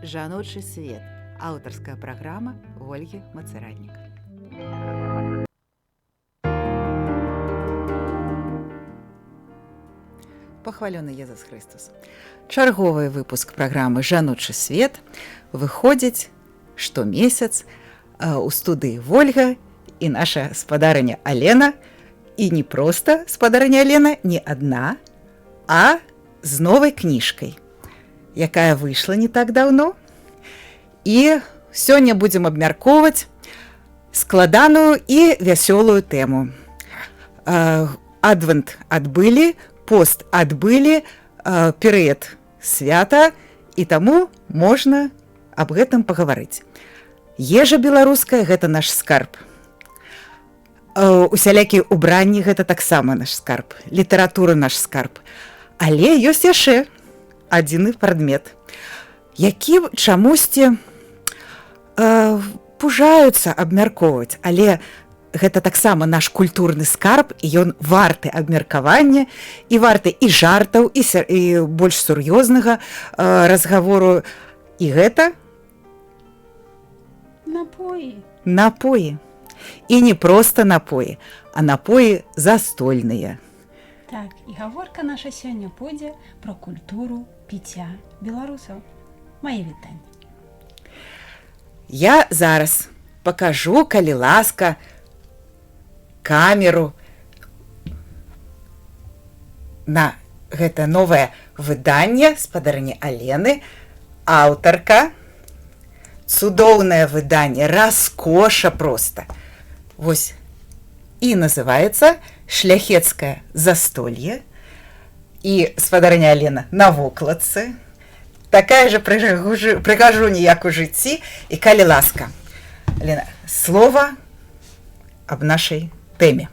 Жаночы свет. Аўтарская праграма Ольгі Мацараннік. Пахвалёны Езус Христос. Чарговы выпуск праграмы «Жаночы свет» выходзіць штомесяц у студыі Вольга і наша спадарыня Алена. І не проста спадарыня Алена, не адна, а з новай кніжкай, якая выйшла не так даўно. І сёння будзем абмяркоўваць складаную і вясёлую тэму. Адвент адбылі, пост адбылі, перыяд свята, і таму можна аб гэтым пагаварыць. Ежа беларуская – гэта наш скарб. Усялякія ўбранні – гэта таксама наш скарб. Літаратура – наш скарб. Але ёсць яшчэ адзіны прадмет, які чамусьці пужаюцца абмяркоўваць, але гэта таксама наш культурны скарб, і ён варты абмеркавання, і варты і жартаў, і больш сур'ёзнага разгавору. І гэта напоі. І не проста напоі, а напоі застольныя. Так, і гаворка наша сёння пойдзе пра культуру піцця беларусаў. Мае вітанні. Я зараз пакажу, калі ласка, камеру на гэта новае выданне спадарыні Алены, аўтарка. Цудоўнае выданне, раскоша проста. Вось, і называецца «Шляхецкае застолье». І спадарыня Алена на вокладцы. Такая же прыгажуня, як у жыцці. І калі ласка, Алена, слова аб нашай тэме.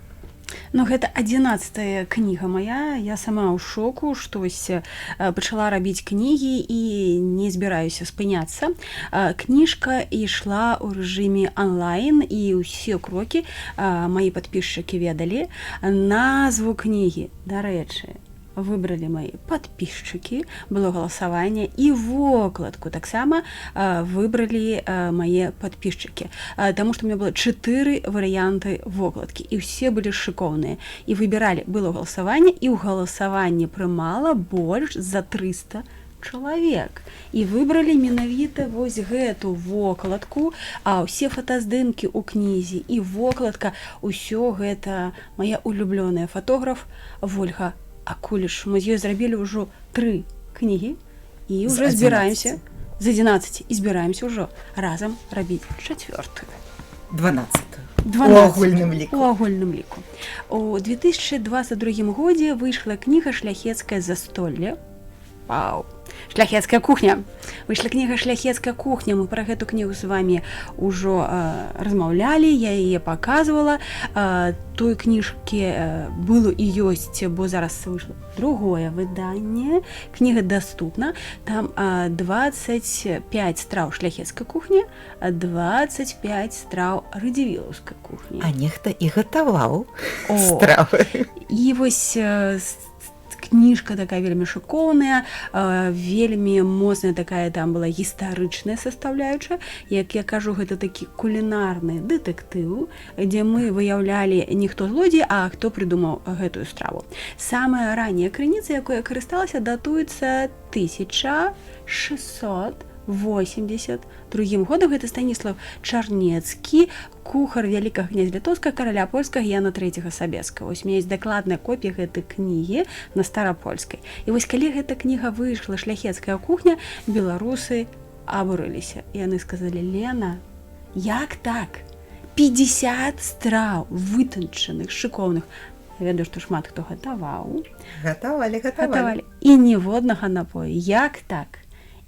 Ну, гэта 11-я кніга моя. Я сама ў шоку, штось пачала рабіць кнігі і не збіраюся спыняцца. Кніжка ішла ў рэжыме онлайн, і ўсе крокі мои падпісчыкі ведалі. Назву кнігі, дарэчы, выбралі мои падпісчыкі, было галасаванне, і вокладку таксама выбралі мае падпісчыкі, таму што у меня было 4 варыянты вокладкі, і ўсе былі шыкоўныя, і выбіралі, было галасаванне, і ў галасаванне прымала больш за 300 чалавек, і выбралі менавіта вось гэту вокладку, а ўсе фотаздымкі ў кнізе і вокладка, усё гэта моя улюблёная фотограф Вольга Акуліш. Мы з ёй зрабілі ўжо 3 кнігі і ўжо збіраемся з 11 і збіраемся ўжо разам рабіць 4-ю. 12-ю. У агульным ліку. У 2022 годзе выйшла кніга «Шляхецкае застолле». Вау! Шляхецкая кухня. Выйшла кніга «Шляхецкая кухня». Мы пра гэту кнігу з вами ўжо размаўлялі, я яе паказвала. Той кніжкі было і ёсць, бо зараз выйшло другое выданне. Кніга даступна. Там 25 страў шляхецкай кухні, 25 страў радзівілаўскай кухні. А нехта і гатаваў стравы. І вось кніжка такая вельмі шыкоўная, вельмі моцная такая там была гістарычная састаўляючая. Як я кажу, гэта такі кулінарны дэтэктыў, дзе мы выяўлялі не хто злодзей, а хто прыдумаў гэтую страву. Самая ранняя крыніца, якой я карысталася, датуецца 1682 годам. Гэта Станіслав Чарнецкі, кухар вялікага князя літоўскага, караля польскага Яна III Сабескага. Вось у меня есть дакладная копія гэтай кнігі на старапольскай. І вось калі гэта кніга выйшла «Шляхецкая кухня», беларусы абурыліся. І яны сказалі: «Лена, як так? 50 страў вытанчаных, шыкоўных». Я ведаю, што шмат хто гатаваў. Гатавалі. І ніводнага напою. Як так?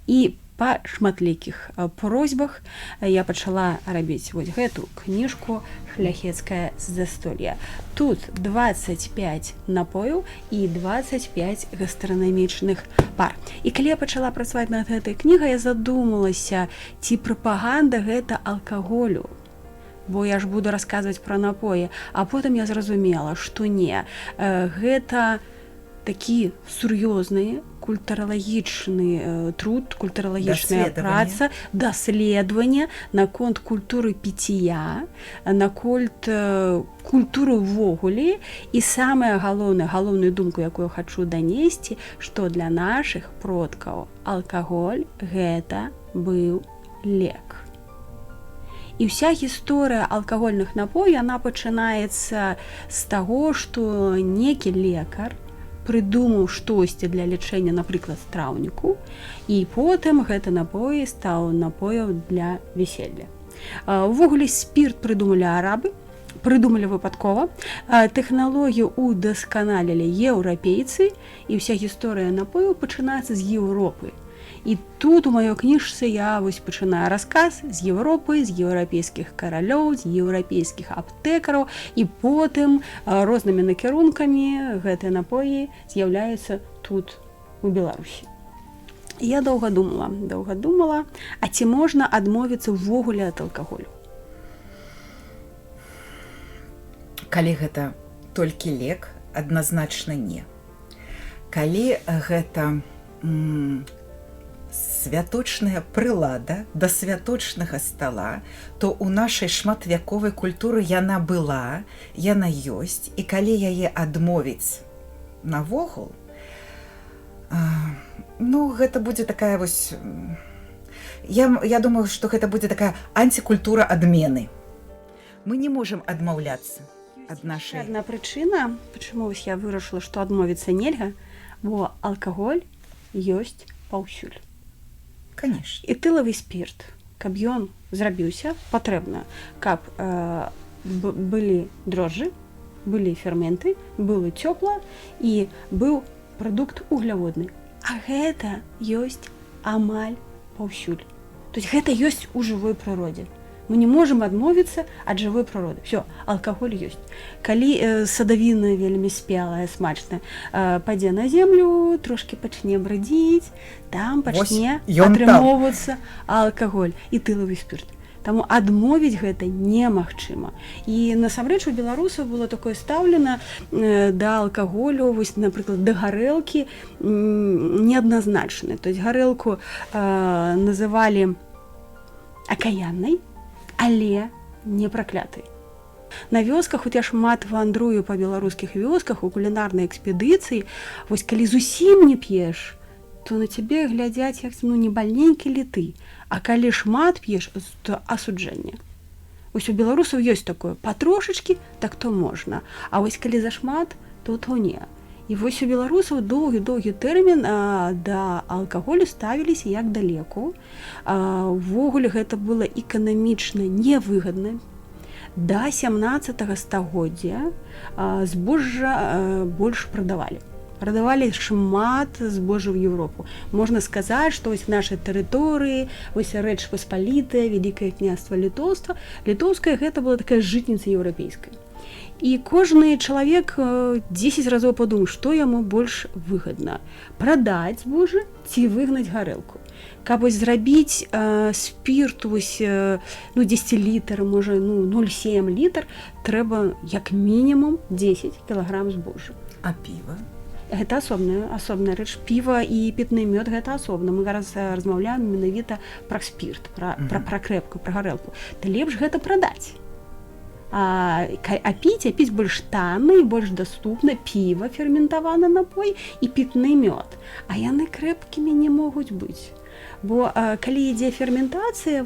І па шматлікіх просьбах я пачала рабіць вось гэту кніжку «Шляхецкае застолье». Тут 25 напояў і 25 гастранамічных пар. І калі я пачала працаваць над гэтай кнігай, я задумалася, ці прапаганда гэта алкаголю. Бо я ж буду расказваць пра напоі, а потым я зразумела, што не. Гэта такі сур'ёзныя культуралагічны труд, культуралагічная Даследаванне. праца, даследаванне наконт культуры піція, наконт культуры ўвогуле. І самае галоўнае, галоўную думку, якую хачу данесці, што для нашых продкаў алкаголь гэта быў лек. І ўся гісторыя алкагольных напояў, яна пачынаецца з таго, што некі лекар прыдумаў штосьці для лячэння, напрыклад, страўніку, і потым гэты напой стаў напоем для веселья. Увогуле спірт прыдумалі арабы, прыдумалі выпадкова, тэхналогію удасканалілі еўрапейцы, і ўся гісторыя напояў пачынаецца з Еўропы. І тут у маёй кніжцы я пачынаю расказ з Еўропы, з еўрапейскіх каралёў, з еўрапейскіх аптэкараў, і потым рознымі накірункамі гэтыя напоі з'яўляюцца тут у Беларусі. Я доўга думала, а ці можна адмовіцца ўвогуле ад алкаголю? Калі гэта толькі лек, адназначна не. Калі гэта святочная прылада да святочнага стала, то ў нашай шматвяковай культуры яна была, яна ёсць, і калі яе адмовіць навогул, гэта будзе такая я думаю, што гэта будзе такая антикультура адмены. Мы не можам адмаўляцца ад нашай. Адна прычына, чаму я вырашыла, што адмовіцца нельга, бо алкаголь ёсць паўсюль. Конечно. І тылавы спірт, каб ён зрабіўся, патрэбна, каб былі дрожжы, былі ферменты, было цёпла і быў прадукт угляводны. А гэта ёсць амаль паўсюль. То есть гэта ёсць у жывой прыродзе. Мы не можам адмовіцца ад жывой прыроды. Всё, алкаголь ёсць. Калі садавіна вельмі спелая, смачная, падзе на землю, трошкі пачне брадзіць, там пачне атрымоўвацца алкаголь і тылавы спірт. Таму адмовіць гэта немагчыма. І насамрэч у беларусаў было такое стаўлена да алкаголю, напрыклад, да гарэлкі неадназначна. То есть гарэлку называлі акаяннай, але не праклятай. На вёсках, я шмат вандрую па беларускіх вёсках у кулінарнай экспедыцыі, калі зусім не п'еш, то на цябе глядзяць як не бальненькі літы, а калі шмат п'еш, то асуджэнне. У беларусаў ёсць такое, патрошачкі, так то можна, а калі зашмат, то не. І у беларусаў доўгі тэрмін да алкаголю ставіліся як да леку. Увогуле гэта было эканамічна невыгадна. Да 17 стагоддзя збожжа больш прадавалі. Прадавалі шмат збожжа ў Еўропу. Можна сказаць, што наша тэрыторыі, Рэч Паспалітая, Вялікае княства літоўскае, гэта была такая жытніца еўрапейская. І кожны чалавек 10 разоў падумаў, што яму больш выгадна: прадаць збожжа ці выгнаць гарэлку. Каб зрабіць спірт 10 літр, можа 0,7 літр, трэба як мінімум 10 кілаграм збожжа. А піва? Гэта асобная рэч. Піва і пітны мёд гэта асобна. Мы зараз размаўляем менавіта пра спірт, пра крэпку, пра гарэлку. Та лепш гэта прадаць. А піць больш танна і больш даступна піва, ферментаваны напой і пітны мёд. А яны крэпкімі не могуць быць. Бо калі ідзе ферментацыя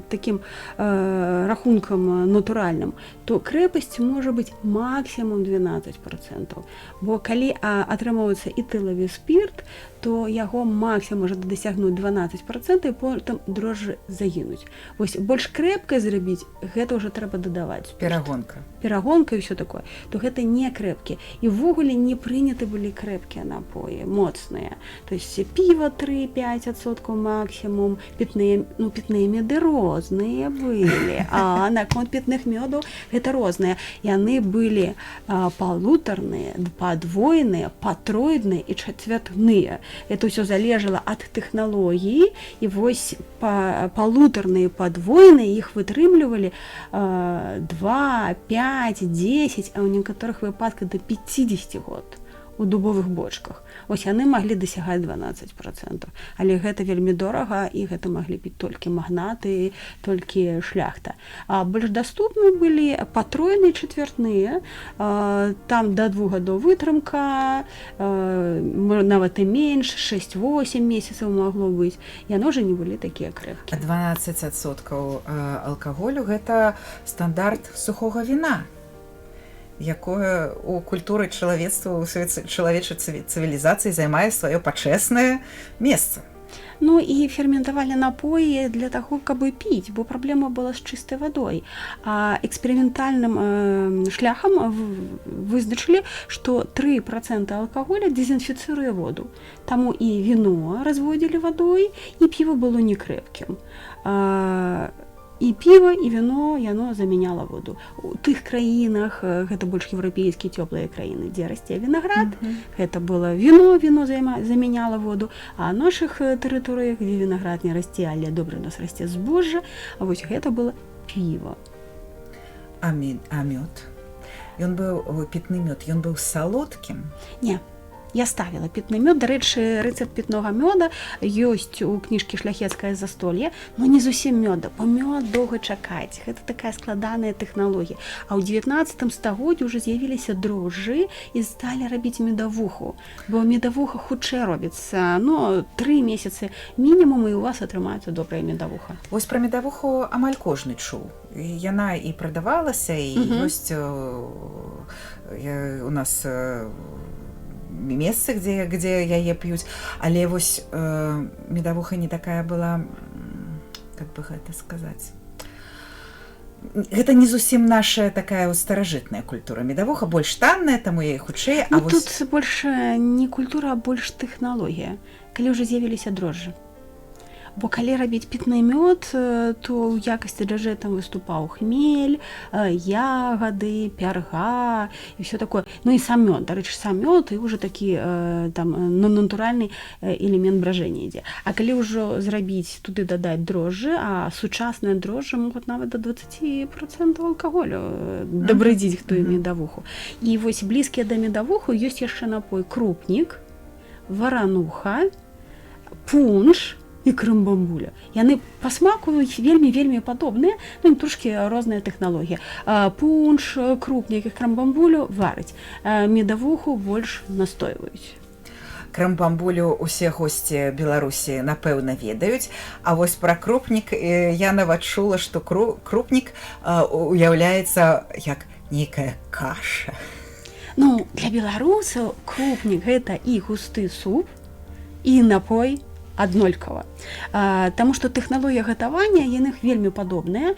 такім рахункам натуральным, то крэпасць можа быць максімум 12%. Бо калі атрымоўваецца этылавы спірт, то яго максімум можа дасягнуць 12%, і потым дрожжы загінуць. Больш крэпкай зрабіць, гэта ўжо трэба дадаваць. Перагонка і ўсё такое. То гэта не крэпкі. І ўвогуле не прыняты былі крэпкія напоі, моцныя. То есть піва 3-5% максімум, пітныя мёды розныя былі. А наконт пітных мёдаў гэта розныя. Яны былі палутарныя, падвойныя, патройныя і чацвяртныя. Это ўсё залежала ад тэхналогіі, і палутарныя, падвойныя іх вытрымлівалі 2, 5, 10, а ў некаторых выпадках да 50 год. у дубовых бочках. Вось яны маглі дасягаць 12%. Але гэта вельмі дорага, і гэта маглі піць толькі магнаты, толькі шляхта. А больш даступны былі патройныя, чацвяртныя, там да 2 гадоў вытрымка, нават і менш, 6-8 месяцаў магло быць. Яно ўжо не былі такія крэпкія. 12% алкаголю гэта стандарт сухога віна, якое у культуры чалавецтва, у чалавечай цывілізацыі займае сваё пачэснае месца. Ну і ферментавалі напоі для таго, каб піць, бо праблема была з чыстай вадой. А эксперыментальным шляхам вызначылі, што 3% алкаголя дезінфіцыруе воду. Таму і віно разводзілі вадой, і піва было не крэпкім. І піва, і віно яно замяняла воду. У тых краінах, гэта больш еўрапейскія цёплыя краіны, дзе расце вінаград, гэта было віно замяняла воду, а на нашых тэрыторыях, дзе вінаград не расце, але добра у нас расце збожжа, а вось гэта было піва. А мёд? Ён быў пітны мёд, ён быў салодкім? Не. Я ставіла пітны мёд. Дарэчы, рэцэпт пітнога мёда ёсць у кніжкі «Шляхецкае застолье», но не зусім мёда, бо мёд доўга чакаць. Гэта такая складаная тэхналогія. А ў 19 стагоддзі ўжо з'явіліся дрожжы і сталі рабіць медавуху. Бо медавуха хутчэй робіцца. 3 месяцы мінімум, і у вас атрымаецца добрая медавуха. Вось пра медавуху амаль кожны чуў. Яна і прадавалася, і ёсць у нас месцы, где яе п'юць, але вось медавуха не такая была, как бы гэта сказаць, гэта не зусім наша такая старажытная культура. Медавуха больш танная, таму яе хутчэй. А тут больш не культура, а больш тэхналогія, калі ўжо з'явіліся дрожжы. Бо калі рабіць пітны мёд, то ў якасці дрожжэй там выступаў хмель, ягады, пярга і ўсё такое. Ну і сам мёд, дарэчы, сам мёд і ўжо такі там натуральны элемент бражэння ідзе. А калі ўжо зрабіць, туды дадаць дрожжы, а сучасныя дрожжы могуць нават да 20% алкаголю дабрыдзіць хто і медавуху. І вось блізкія да медавуху ёсць яшчэ напой крупнік, варануха, пунш і крым-бамбуля. Яны па смаку вельмі падобныя, ну, трошкі розная тэхналогія. Пунш, крупнік і крым-бамбулю вараць, медавуху больш настойваюць. Крым-бамбулю усе госці Беларусі, напэўна, ведаюць, а вось пра крупнік я нават чула, што крупнік уяўляецца як нейкая каша. Ну, для беларусаў крупнік гэта і густы суп, і напой аднолькава. Таму што тэхналогія гатавання яны вельмі падобныя.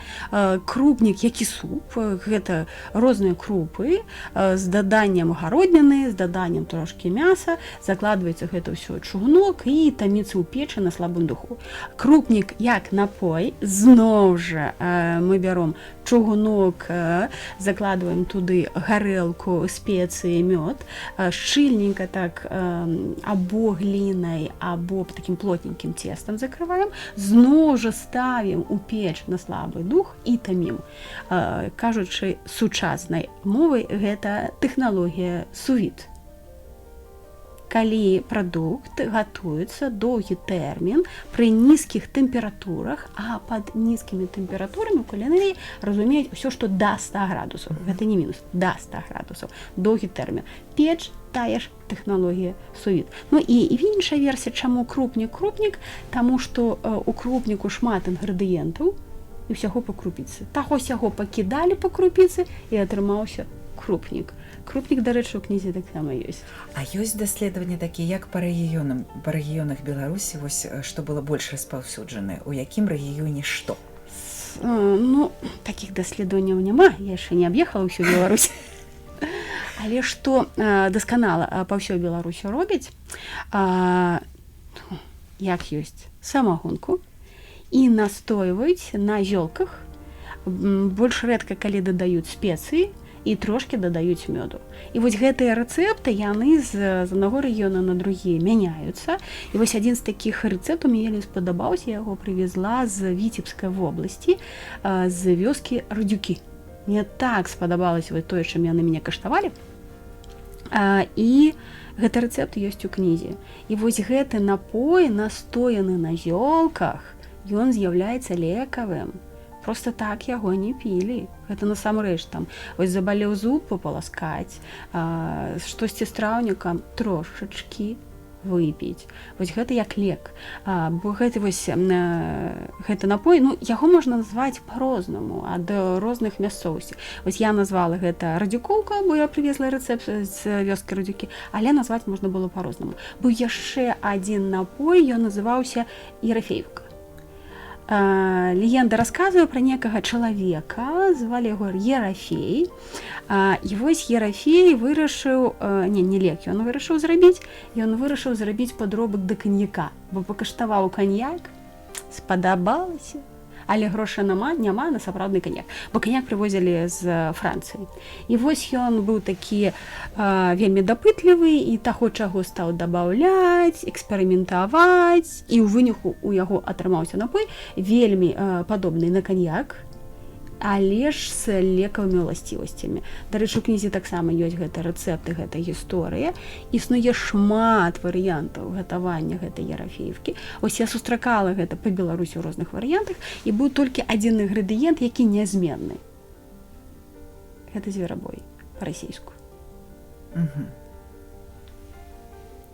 Крупнік, як і суп, гэта розныя крупы з даданнем гародніны, з даданнем трошкі мяса, закладваецца гэта ўсё чугунок і таміцца ў печы на слабым духу. Крупнік як напой, зноў жа мы бяром чугунок, закладваем туды гарэлку, спецыі, мёд, шчыльненька так або глінай, або такім плотненькім цестам закрываем, зноў жа ставім у печ на слабы дух і тамім. Кажучы сучаснай мовай, гэта тэхналогія сувіт. Калі прадукт гатуецца доўгі тэрмін пры нізкіх тэмпературах, а пад нізкімі тэмпературамі ў кулінарыі разумеюць усё, што да 100 градусаў. Гэта не мінус, да 100 градусаў. Доўгі тэрмін. Печ, тая ж тэхналогія сувіт. Ну і іншая версія, чаму крупнік, таму што у крупніку шмат інгрэдыентаў і ўсяго па крупіцы. Таго-сяго пакідалі па крупіцы і атрымаўся крупнік. Крупнік, дарэчы, у кнізе таксама ёсць. А ёсць даследаванні такія, як па рэгіёнах Беларусі, вось што было больш распаўсюджанае, у якім рэгіёне што? Ну, такіх даследаванняў няма, я яшчэ не аб'ехала ўсю Беларусь. Але што дасканала па ўсёй Беларусі робяць, як ёсць самагонку, і настойваюць на зёлках, больш рэдка, калі дадаюць спецыі, і трошкі дадаюць мёду. І вось гэтыя рэцэпты, яны з аднаго рэгіёна на другі мяняюцца. І вось адзін з такіх рэцэптаў мне вельмі спадабаўся, я яго прывезла з Віцебскай вобласці, з вёскі Радзюкі. Мне так спадабалася тое, чым яны мяне каштавалі. І гэты рэцэпт ёсць у кнізе. І вось гэты напой, настояны на зёлках, ён з'яўляецца лекавым. Просто так яго не пілі. Гэта насамрэч там вось забалеў зуб папаласкаць, штосьці з траўнікам трошачкі выпіць. Вось гэта як лек. Бо гэты вось гэты напой, ну яго можна назваць па-рознаму ад розных мясцовасцей. Вось я назвала гэта радзюкоўка, бо я прывезла рэцэпт з вёскі Радзюкі, але назваць можна было па-рознаму. Быў яшчэ адзін напой, ён называўся Ерафеевка. Легенда расказвае пра некага чалавека, звалі яго Ерафей. І вось Ерафей вырашыў, не лек, ён вырашыў зрабіць падробак да каньяка, бо пакаштаваў каньяк, спадабалася, але грошай няма на сапраўдны каньяк, бо каньяк прывозілі з Францыі. І вось ён быў такі вельмі дапытлівы і таго, чаго стаў дабаўляць, эксперыментаваць, і ў выніку у яго атрымаўся напой вельмі падобны на каньяк, але ж з лекавымі ўласцівасцямі. Дарэчы, у кнізе таксама ёсць гэта рэцэпты, гэта гісторыя. Існуе шмат варыянтаў гатавання гэтай Ерафеевкі. Ось я сустракала гэта па Беларусі ў розных варыянтах, і быў толькі адзін інгрэдыент, які нязменны. Гэта зверабой па-расейску.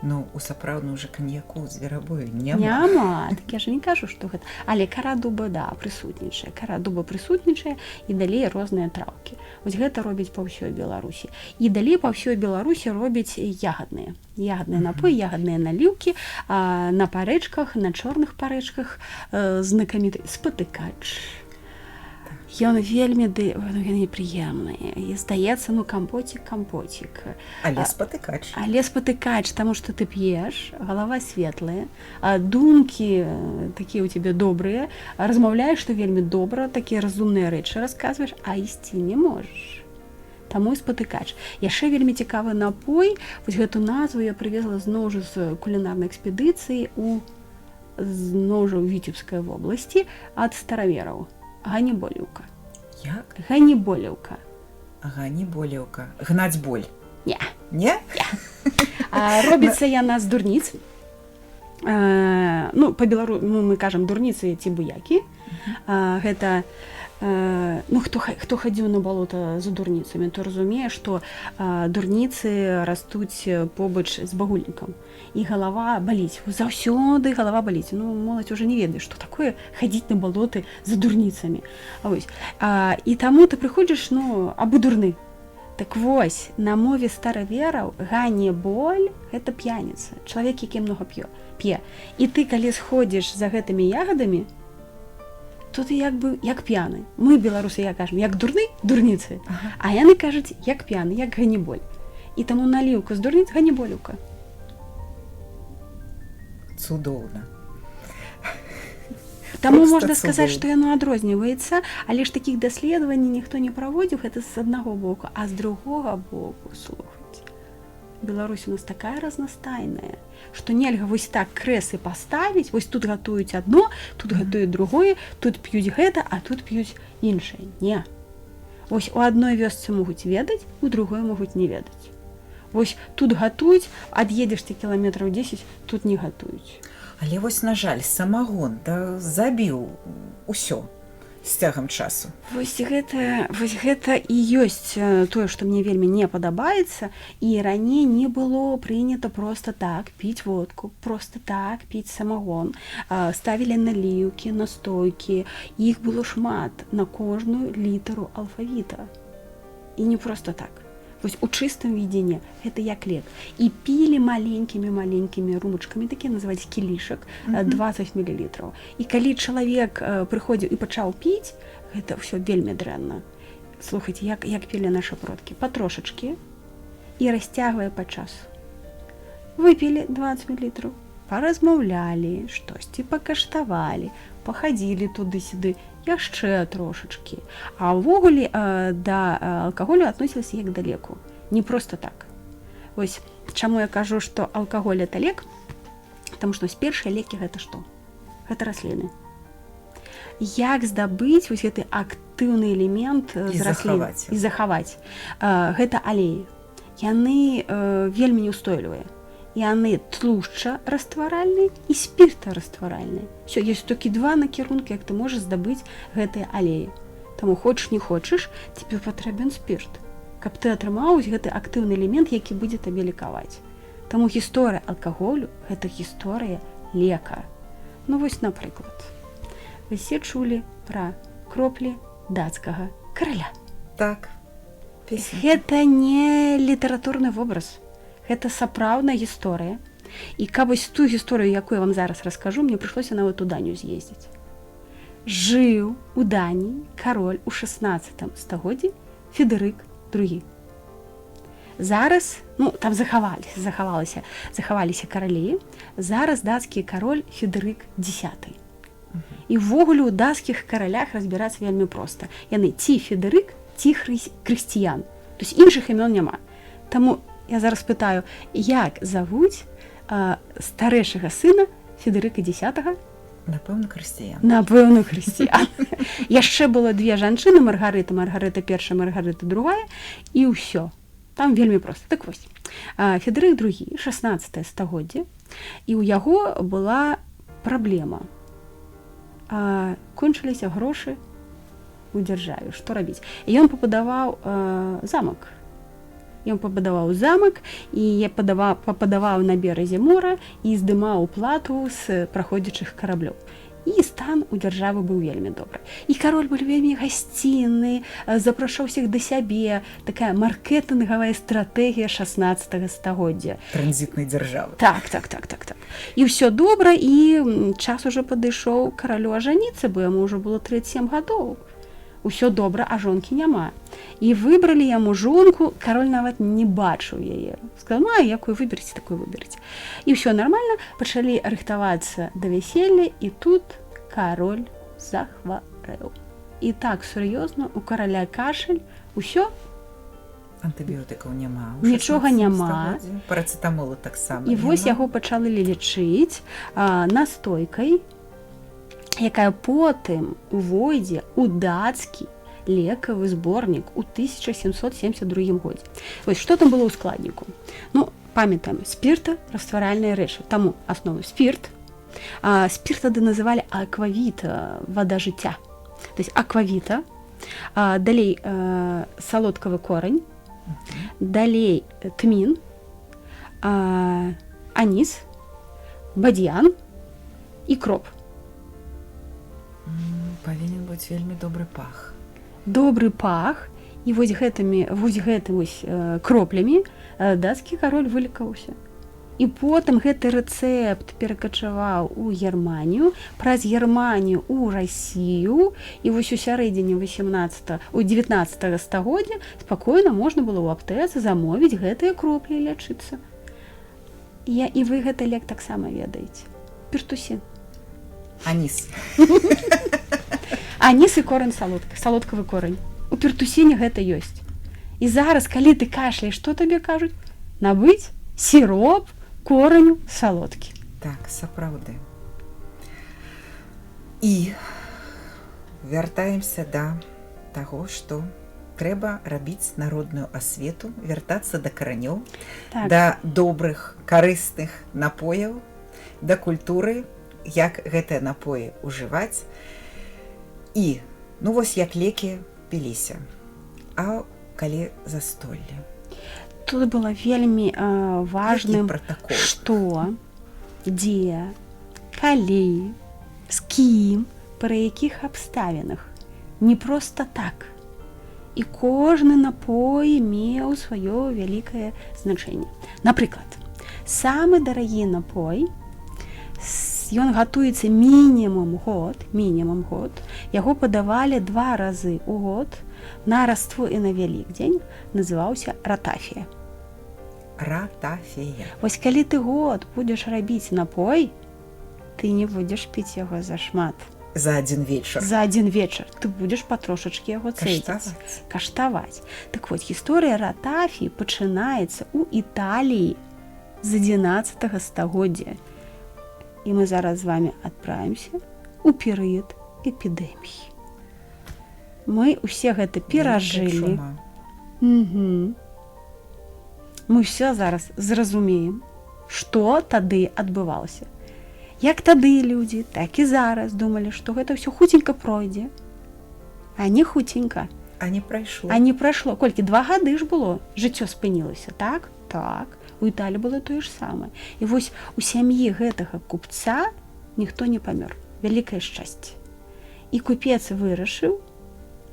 Ну, у сапраўдным жа каньяку зверабою няма. Няма, так я ж не кажу, што гэта. Але кара дуба, да, прысутнічае. Кара дуба прысутнічае, і далей розныя траўкі. Вось гэта робіць па ўсёй Беларусі. І далей па ўсёй Беларусі робіць ягадныя. Ягадныя напоі, ягадныя наліўкі на парэчках, на чорных парэчках, знакаміты спатыкач. Ён вельмі прыемны. І здаецца, ну, кампотик. Але спатыкач. Таму што ты п'еш, галава светлая, думкі такія ў цябе добрыя, размаўляеш ты вельмі добра, такія разумныя рэчы расказваеш, а ісці не можаш. Таму і спатыкач. Яшчэ вельмі цікавы напой, вось гэту назву я прывезла зноў жа з кулінарнай экспедыцыі зноў жа ў Віцебскай вобласці ад старавераў. Ганіболеўка. Як? Ганіболеўка. Гнаць боль. Не. Не? Робіцца яна з дурніц. Ну, па-беларуску мы кажам дурніцы ці буякі. Гэта ну, хто хадзіў на балота за дурніцамі, то разумее, што дурніцы растуць побач з багульнікам. І галава баліць. Заўсёды галава баліць. Ну, моладзь уже не ведае, што такое хадзіць на балоты за дурніцамі. І таму ты прыходзіш, ну, абы дурны. Так вось, на мове старавераў ганіболь – гэта п'яніца. Чалавек, які многа п'е. І ты, калі сходзіш за гэтымі ягадамі, то ты як п'яны. Мы, беларусы, як кажам, як дурны, дурніцы. А яны кажуць, як п'яны, як ганіболь. І таму наліўка з дурніц – ганіболеўка. Цудоўна. Таму можна сказаць, што яно адрозніваецца, але ж такіх даследаванняў ніхто не праводзіў, гэта з аднаго боку, а з другога боку, слухайце, Беларусь у нас такая разнастайная, што нельга вось так крэсы паставіць, вось тут гатуюць адно, тут гатуюць другое, тут п'юць гэта, а тут п'юць іншае. Не. Вось у адной вёсцы могуць ведаць, у другой могуць не ведаць. Вось тут гатуюць, ад'едзеш ты кіламетраў 10, тут не гатуюць. Але вось, на жаль, самагон забіў усё з цягам часу. Вось гэта і ёсць тое, што мне вельмі не падабаецца, і раней не было прынята проста так піць водку, проста так піць самагон. Ставілі наліўкі, настойкі, іх было шмат на кожную літару алфавіта. І не проста так. Вось у чыстым відзе гэта як лек. І пілі маленькімі румачкамі, такія называюць кілішак, 20 мл. І калі чалавек прыходзіў і пачаў піць, гэта ўсё вельмі дрэнна. Слухайце, як пілі нашы продкі? Патрошачкі і расцягвае па часу. Выпілі 20 мл, паразмаўлялі, штосьці пакаштавалі, пахадзілі туды-сюды, яшчэ трошачкі. А ўвогуле да алкаголю адносіліся як да леку. Не проста так. Вось чаму я кажу, што алкаголь – это лек, таму што першыя лекі – гэта што? Гэта расліны. Як здабыць вось гэты актыўны элемент з раслін і захаваць? Гэта алеі. яны вельмі неустойлівыя. Яны тлушчарастваральныя і спіртарастваральныя. Всё, ёсць толькі два накірункі, як ты можаш здабыць гэтыя алеі. Таму хочаш не хочаш, тебе патрэбен спірт, каб ты атрымаў гэты актыўны элемент, які будзе табе лекаваць. Таму гісторыя алкаголю – гэта гісторыя лекара. Ну вось, напрыклад, вы все чулі пра кроплі дацкага караля. Так, песня. Гэта не літаратурны вобраз. Гэта сапраўдная гісторыя. І каб вось ту гісторыю, якую я вам зараз раскажу, мне прыйшлося нават у Данію з'ездзіць. Жыў у Даніі кароль у 16 стагоддзі Федэрык II. Зараз, там захаваліся каралі. Зараз дацкі кароль Федэрык X. І ўвогуле ў дацкіх каралях разбірацца вельмі проста. Яны ці Федэрык, ці Крысціян. То есть іншых імён няма. Таму я зараз пытаю, як завуць старэйшага сына Федэрыка X? Напэўна, Крысціян. Напэўна, Крысціян. Яшчэ было две жанчыны, Маргарыта I, Маргарыта II, і ўсё. Там вельмі проста. Так вось, Федэрык II, 16 стагоддзе, і ў яго была праблема. Кончыліся грошы у дзяржаве. Што рабіць? І ён пабудаваў замак. Ён пабудаваў замак і пападаваў на беразе мора і здымаў плату з праходзячых караблёў. І стан у дзяржавы быў вельмі добры. І кароль быў вельмі гасцінны, запрашаў усіх да сябе. Такая маркетынгавая стратэгія 16 стагоддзя. Транзітнай дзяржавы. Так. І ўсё добра, і час ужо падышоў каралю ажаніцца, бо яму ўжо было 37 гадоў. Усё добра, а жонкі няма. І выбралі яму жонку, кароль нават не бачыў яе. Сказаў, якую выберце, такую выберце. І ўсё нармальна, пачалі рыхтавацца да вяселля, і тут кароль захварэў. І так сур'ёзна, у караля кашаль, усё. Антыбіётыкаў няма. Нічога няма. Парацетамолу таксама. І вось яго пачалі лечыць настойкай, якая потым увойдзе ў дацкі лекавы зборнік у 1772 годзе. Вось што там было ў складніку? Памятаем, спіртарастваральныя рэчы. Таму аснову спірт. Спірт тады называлі аквавіта, вада жыцця. То есть аквавіта, далей салодкавы корань, далей тмін, аніс, бадьян і кроп. Павінен быць вельмі добры пах. Добры пах, і вось гэтымі кроплямі дацкі кароль вылікаўся. І потым гэты рэцэпт перакачаваў у Германію, праз Германію ў Расію, і вось у сярэдзіне 19 стагоддзя спакойна можна было ў аптэцы замовіць гэтыя кроплі і лячыцца. І вы гэты лек таксама ведаеце. Пертусін. Аніс. Аніс і корань салодкавы корань. У пертусіне гэта ёсць. І зараз, калі ты кашляеш, што табе кажуць? Набыць сіроп кораню салодкі. Так, сапраўды. І вяртаемся да таго, што трэба рабіць народную асвету, вяртацца да каранёў, да добрых, карысных напояў, да культуры, як гэтыя напоі ўжываць. І, вось як лекі піліся. А калі застолле? Тут было вельмі важным, што, дзе, калі, з кім, пры якіх абставінах. Не проста так. І кожны напой меў сваё вялікае значэнне. Напрыклад, самы дарагі напой, ён гатуецца мінімум год, яго падавалі 2 разы ў год на Раству і на Вялікдзень, называўся ратафія. Ратафія. Вось калі ты год будзеш рабіць напой, ты не будзеш піць яго зашмат. За адзін вечар. За адзін вечар. Ты будзеш патрошачкі яго цэдзіць. Каштаваць. Так вот, гісторыя ратафіі пачынаецца ў Італіі з 11 стагоддзя. І мы зараз з вами адправімся ў перыяд эпідэміі. Мы ўсе гэта перажылі. мы ўсё зараз зразумеем, што тады адбывалася. Як тады людзі, так і зараз думалі, што гэта ўсё хуценька пройдзе, а не хуценька. А не прайшло. А не прайшло. Колькі 2 гады ж было, жыццё спынілася, так? Так. У Італіі было тое ж самае. І вось у сям'і гэтага купца ніхто не памёр. Вялікае шчасце. І купец вырашыў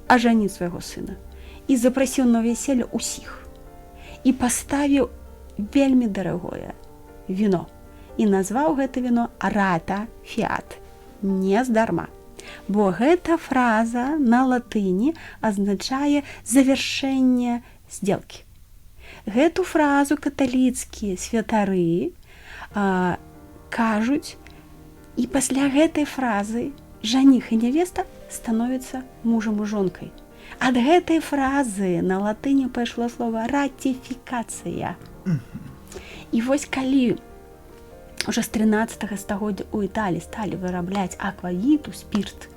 ажаніць свайго сына. І запрасіў на вяселле ўсіх. І паставіў вельмі дарагое віно. І назваў гэта віно «Рата фіат». Не здарма. Бо гэта фраза на латыні азначае завяршэнне здзелкі. Гэту фразу каталіцкія святары кажуць, і пасля гэтай фразы жаніх і нявеста становяцца мужам і жонкай. Ад гэтай фразы на латыні пайшло слова ратифікацыя. І вось калі уже з 13 стагоддзя ў Італіі сталі вырабляць аквавіту, спірт,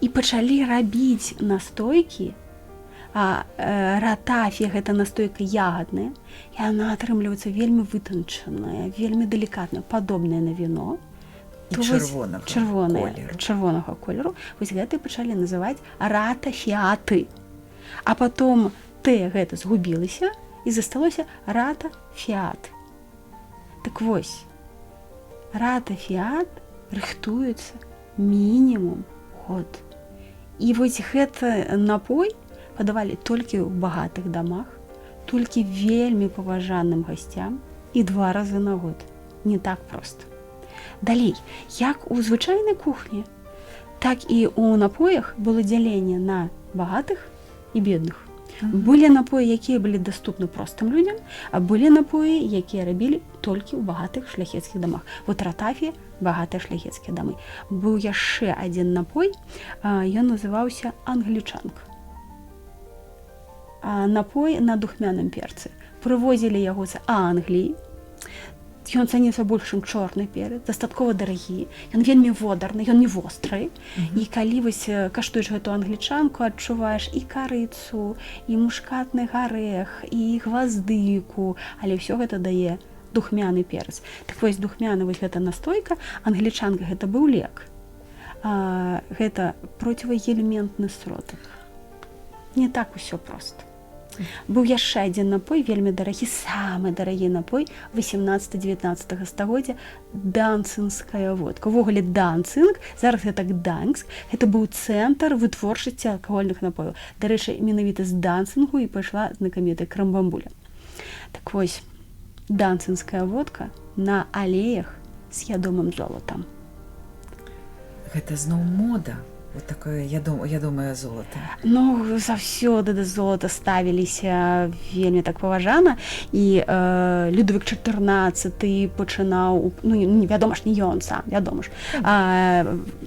і пачалі рабіць настойкі, ратафія гэта настойка ягадная, і яна атрымліваецца вельмі вытанчаная, вельмі далікатная, падобная на віно. Чырвонага колеру. Вось гэта пачалі называць рата фіаты. А потом гэта згубілася і засталося рата фіат. Так вось, рата фіат рыхтуецца мінімум год. І вось гэты напой падавалі толькі ў багатых дамах, толькі вельмі паважаным гасцям і 2 разы на год. Не так проста. Далей, як у звычайнай кухні, так і ў напоях было дзяленне на багатых і бедных. Былі напоі, якія былі даступны простым людзям, а былі напоі, якія рабілі толькі ў багатых шляхецкіх дамах. Вот ратафія – багатыя шляхецкія дамы. Быў яшчэ адзін напой, ён называўся англічанка. Напой на духмяным перцы. Прывозілі яго з Англіі. Ён цаніўся больш, чым чорны перец, дастаткова дарагі. Ён вельмі водарны, ён не востры. І калі вось каштуеш гэту англічанку, адчуваеш і карыцу, і мушкатны гарэх, і гваздыку, але ўсё гэта дае духмяны перец. Так вось духмяны вось гэта настойка, англічанка гэта быў лек. Гэта процівагельмінтны сродак. Не так усё проста. Быў яшчэ адзін напой, вельмі дарагі, самы дарагі напой 18-19 стагоддзя – данцынгская водка. Увогуле данцынг, зараз гэта Гданьск, гэта быў цэнтр вытворчасці алкагольных напояў. Дарэчы, менавіта з данцынгу і пайшла знакамітая крамбамбуля. Так вось, данцынгская водка на алеях з ядомым золатам. Гэта зноў мода. Вот такое, я думаю, золото. Ну, заўсёды да золота ставіліся вельмі так паважана. І Людовік XIV пачынаў, ну, вядома ж, не ён сам, вядома ж.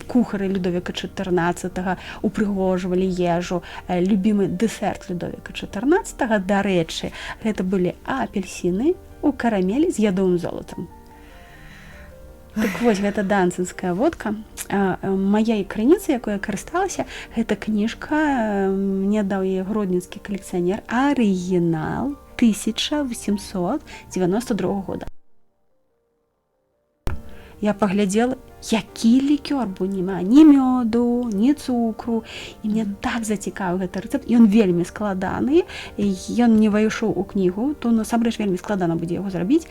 Кухары Людовіка XIV упрыгожвалі ежу. Любімы дэсерт Людовіка XIV, дарэчы, гэта былі апельсіны у карамелі з ядовым золатам. Так вось, гэта данцынгская водка. Мая крыніца, якой я карысталася, гэта кніжка, мне даў яе гродненскі калекцыянер, арыгінал 1892 года. Я паглядзела, які лікёр бо няма, ні мёду, ні цукру. І мне так зацікавіў гэты рэцэпт. Ён вельмі складаны, ён не ўвайшоў у кнігу, то насамрэч вельмі складана будзе яго зрабіць.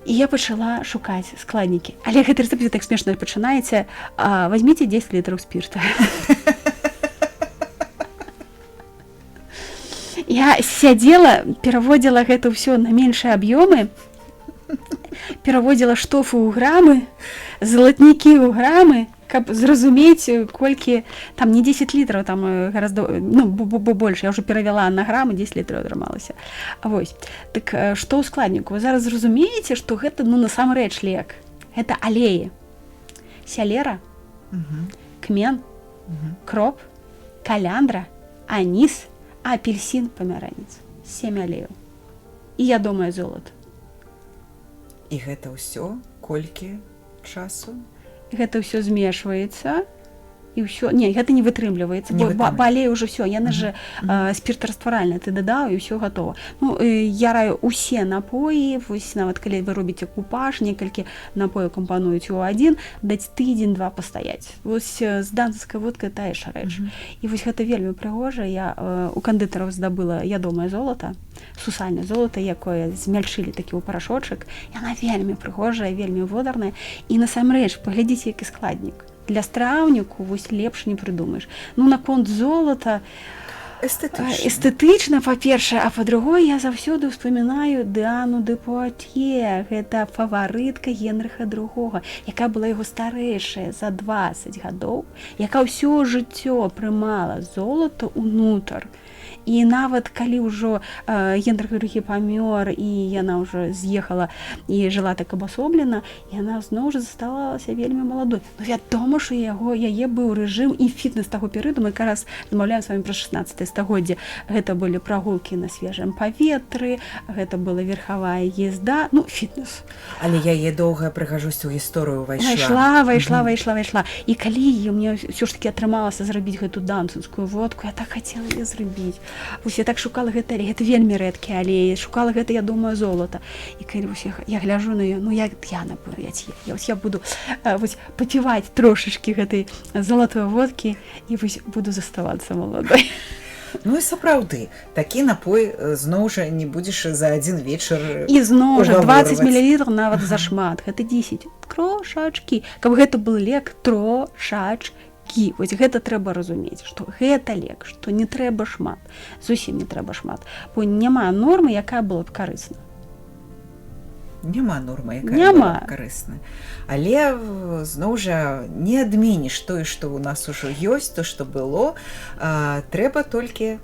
І я пачала шукаць складнікі. Але гэты рэцэпт так смешна пачынаецца. Возьмите 10 літраў спірта. Я сядзела, пераводзіла гэта ўсё на меншыя аб'ёмы, пераводзіла штофу ў грамы, залатнікі ў грамы, каб зразумець, колькі, там не 10 літраў, там гораздо, ну, больш, я ўжо перавяла на грамы, 10 літраў атрымалася. Вось. Так што ў складніку? Вы зараз зразумееце, што гэта, ну, насамрэч лек. Гэта алеі. Сялера, кмен, кроп, каляндра, анís, апельсин, памяранец. 7 алеяў. І ядомае золата. І гэта ўсё колькі часу? Гэта ўсё змешваецца і ўсё. Не, гэта не вытрымліваецца, бо балей уже ўсё, яны же спіртрастваральныя, ты дадаў і ўсё гатова. Ну, я раю усе напоі, вось нават калі вы робіце купаж, некалькі напояў кампануюць у адзін, даць тыдзень-два пастаяць. Вось з данцкай водкай тая ж рэч. І вось гэта вельмі прыгожа. Я у кандытараў здабыла ядомае золата, сусальнае золата, якое змяльчылі такі ў парашочак. Яна вельмі прыгожая, вельмі водарная. І насамрэч, паглядзіце, які складнік. Для страўніку вось лепш не прыдумаеш. Ну, наконт золата эстэтычна, па-першае, а па-другое, я заўсёды ўспамінаю Дыану дэ Пуатье. Гэта фаварытка Генрыха II, якая была яго старэйшая за 20 гадоў, якая ўсё жыццё прымала золата ўнутр. І нават калі ўжо Генрых II памёр і яна ўжо з'ехала і жыла так абасоблена, яна зноў жа заставалася вельмі маладой. Ну, вядома, што яе быў рэжым і фітнес таго перыяду. Мы якраз размаўляем з вамі пра 16 стагоддзе. Гэта былі прагулкі на свежым паветры, гэта была верхавая езда, ну, фітнес. Але яе доўгая прыгажосць у гісторыю ўвайшла. Вайшла. І калі мне ўсё ж такі атрымалася зрабіць гэту данцынскую водку, я так хацела яе зрабіць. Вось я так шукала гэта алей, гэта вельмі рэдкі алей, шукала гэта, я думаю, золата. І калі вось я гляжу на яе, ну як я напыяць, я буду вось папіваць трошачкі гэтай залатой водкі і вось буду заставацца маладой. Ну і сапраўды, такі напой зноў жа не будзеш за адзін вечар. І зноў жа 20 мл нават зашмат, гэта 10 трошачкі. Каб гэта был лек, трошачкі. Вось гэта трэба разумець, што гэта лек, што не трэба шмат, зусім не трэба шмат, бо няма нормы, якая была б карысна. Няма нормы, якая была б карысна. Але зноў жа не адменіш тое, што ў нас ужо ёсць, то, што было, трэба толькі...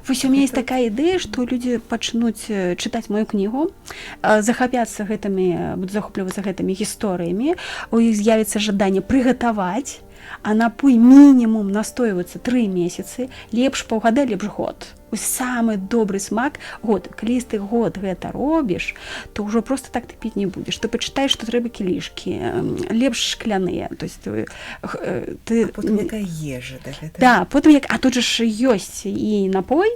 Вось у мяне ёсць такая ідэя, што людзі пачнуць чытаць мою кнігу, захапяцца гэтымі, будуць захоплівацца гэтымі гісторыямі, у іх з'явіцца жаданне прыгатаваць, а напой мінімум настойваецца 3 месяцы, лепш паўгада, лепш год. Вось самы добры смак год. Калі ты год гэта робіш, то ўжо просто так ты піць не будзеш. Ты пачытаеш, што трэба кілішкі, лепш шкляныя. То есть потым якая ежа да гэта. Да, потым як, а тут жа ёсць і напой,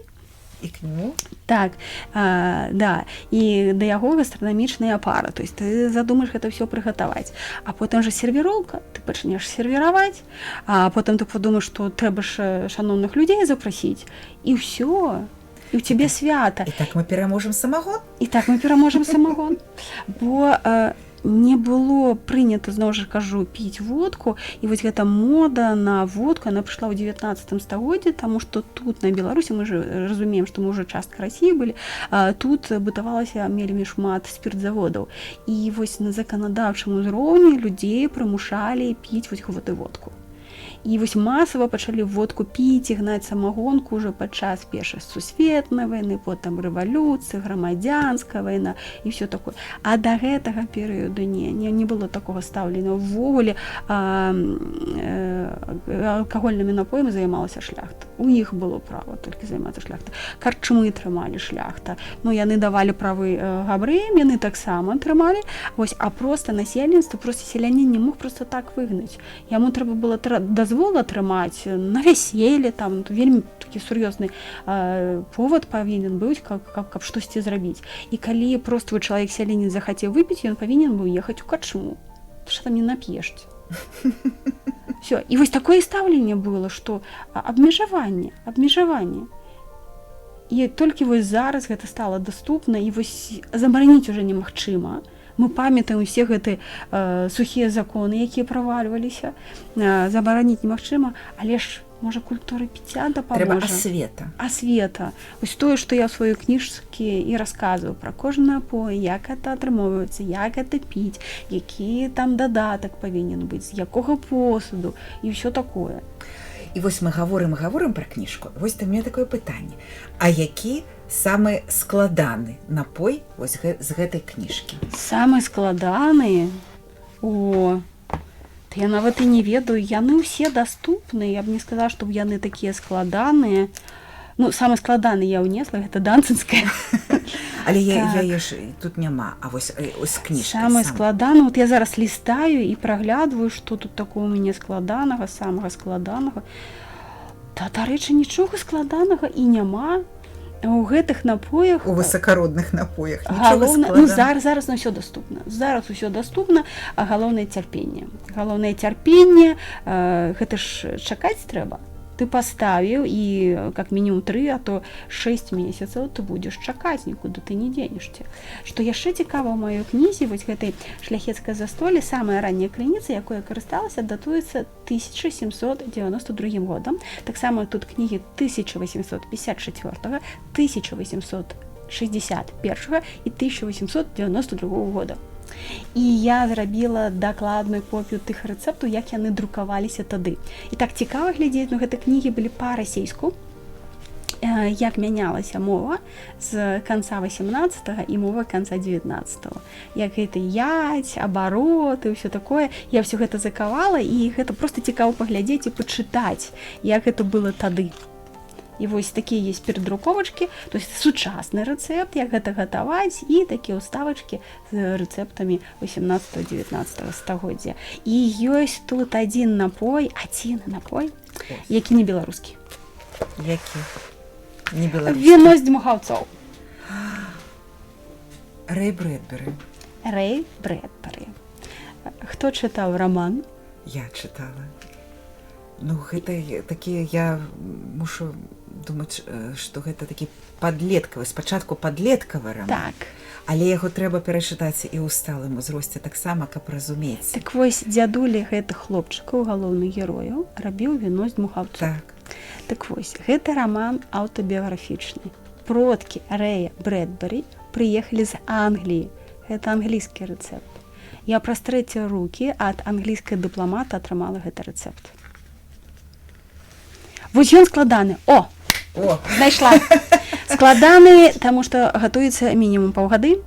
і к нему? Так, да, і да яго гастранамічная пара, то есть ты задумаеш гэта ўсё прыгатаваць, а потым жа сервіроўка, ты пачнеш сервіраваць, а потым ты падумаеш, што трэба ж шаноўных людзей запрасіць, і ўсё, і ў цябе свята. І так мы пераможам самагон? І так мы пераможам самагон, бо не было прынята, зноў жа кажу, піць водку, і вось гэта мода на водку, она прыйшла ў 19 стагоддзі, таму што тут на Беларусі, мы ж разумеем, што мы ўжо частка Расіі былі, тут бытавалася вельмі шмат спіртзаводаў. І вось на заканадаўчым узроўні людзей прымушалі піць вось гэту водку. І вось масава пачалі водку піць і гнаць самагонку ўжо падчас першай сусветнай вайны, потым рэвалюцыі, грамадзянская вайна і ўсё такое. А да гэтага перыяду не было такога стаўлення. Увогуле алкагольнымі напоямі займалася шляхта. У іх было права толькі займацца шляхта. Карчмы трымалі шляхта. Ну, яны давалі правы габрэям, яны таксама трымалі. Вось, а проста насельніцтва, проста селянін не мог проста так выгнаць. Яму трэба было дазвол атрымаць на вяселле, там вельмі такі сур'ёзны повод павінен быць, каб штосьці зрабіць. І калі просты чалавек селянін захацеў выпіць, ён павінен быў ехаць у карчму. Ты ж там не нап'ешся. Всё. І вось такое стаўленне было, што абмежаванне. І толькі вось зараз гэта стала даступна, і вось забараніць уже немагчыма. Мы памятаем усе гэтыя сухія законы, якія правальваліся. Забараніць немагчыма, але ж, можа, культура піцця дапаможа. Трэба асвета. Асвета. Вось тое, што я ў сваёй кніжцы і расказваю пра кожны напой, як гэта атрымоўваецца, як гэта піць, які там дадатак павінен быць, з якога посуду і ўсё такое. І вось мы гаворым пра кніжку. Вось там у мяне такое пытанне. А які самы складаны напой вось з гэтай кніжкі? Самы складаны? Я нават і не ведаю, яны ўсе даступны, я б не сказала, што яны такія складаныя. Ну, самы складаны я ўнесла, гэта данцынская. Але Так. яе ж тут няма, а вось з кніжкай Самае сам. складанае, вот я зараз лістаю і праглядваю, што тут такого у мяне складанага, самага складанага. Дарэчы, нічога складанага і няма. У гэтых напоях У высакародных напоях. галоўна, ну зараз усё доступна. Зараз усё доступна, а галоўнае цярпенне. Галоўнае цярпенне, гэта ж чакаць трэба. Ты паставіў і как мінімум 3, а то 6 месяцаў ты будзеш чакаць, нікуды ты не дзенешся. Што яшчэ цікава ў маёй кнізе, вось гэтай шляхецкай застолі, самая ранняя крыніца, якой я карысталася, датуецца 1792 годам. Таксама тут кнігі 1854, 1861 і 1892 года. І я зрабіла дакладную копію тых рэцэптаў, як яны друкаваліся тады. І так цікава глядзець, ну гэта кнігі былі па-расейску, як мянялася мова з канца 18-го і мова канца 19-го. Як гэта ядь, абароты, ўсё такое. Я ўсё гэта закавала, і гэта проста цікава паглядзець і пачытаць, як гэта было тады. І вось такія есть перадруковачкі, то есть сучасны рэцэпт, як гэта гатаваць, і такія ўставачкі з рэцэптамі 18-19 стагоддзя. І ёсць тут адзін напой, які не беларускі. Які? Не беларускі. Віно з дмухаўцоў. Рэй Брэдбері. Рэй Брэдбері. Хто чытаў раман? Я чытала. Ну, гэта такія, я мушу думаць, што гэта такі падлеткавы, спачатку падлеткавы раман. Так. Але яго трэба перачытаць і ў сталым узросце таксама, каб разумець. Так вось, дзядуля гэтых хлопчыкаў, галоўных герояў, рабіў віно з дмухаўцоў. Так. Так вось, гэты раман аўтабіяграфічны. Продкі Рэя Брэдбері прыехалі з Англіі. Гэта англійскі рэцэпт. Я праз трэція рукі ад англійскай дыпламата атрымала гэты рэцэпт. Вось ён складаны. О! Знайшла. Складаны, таму што гатуецца мінімум паўгады.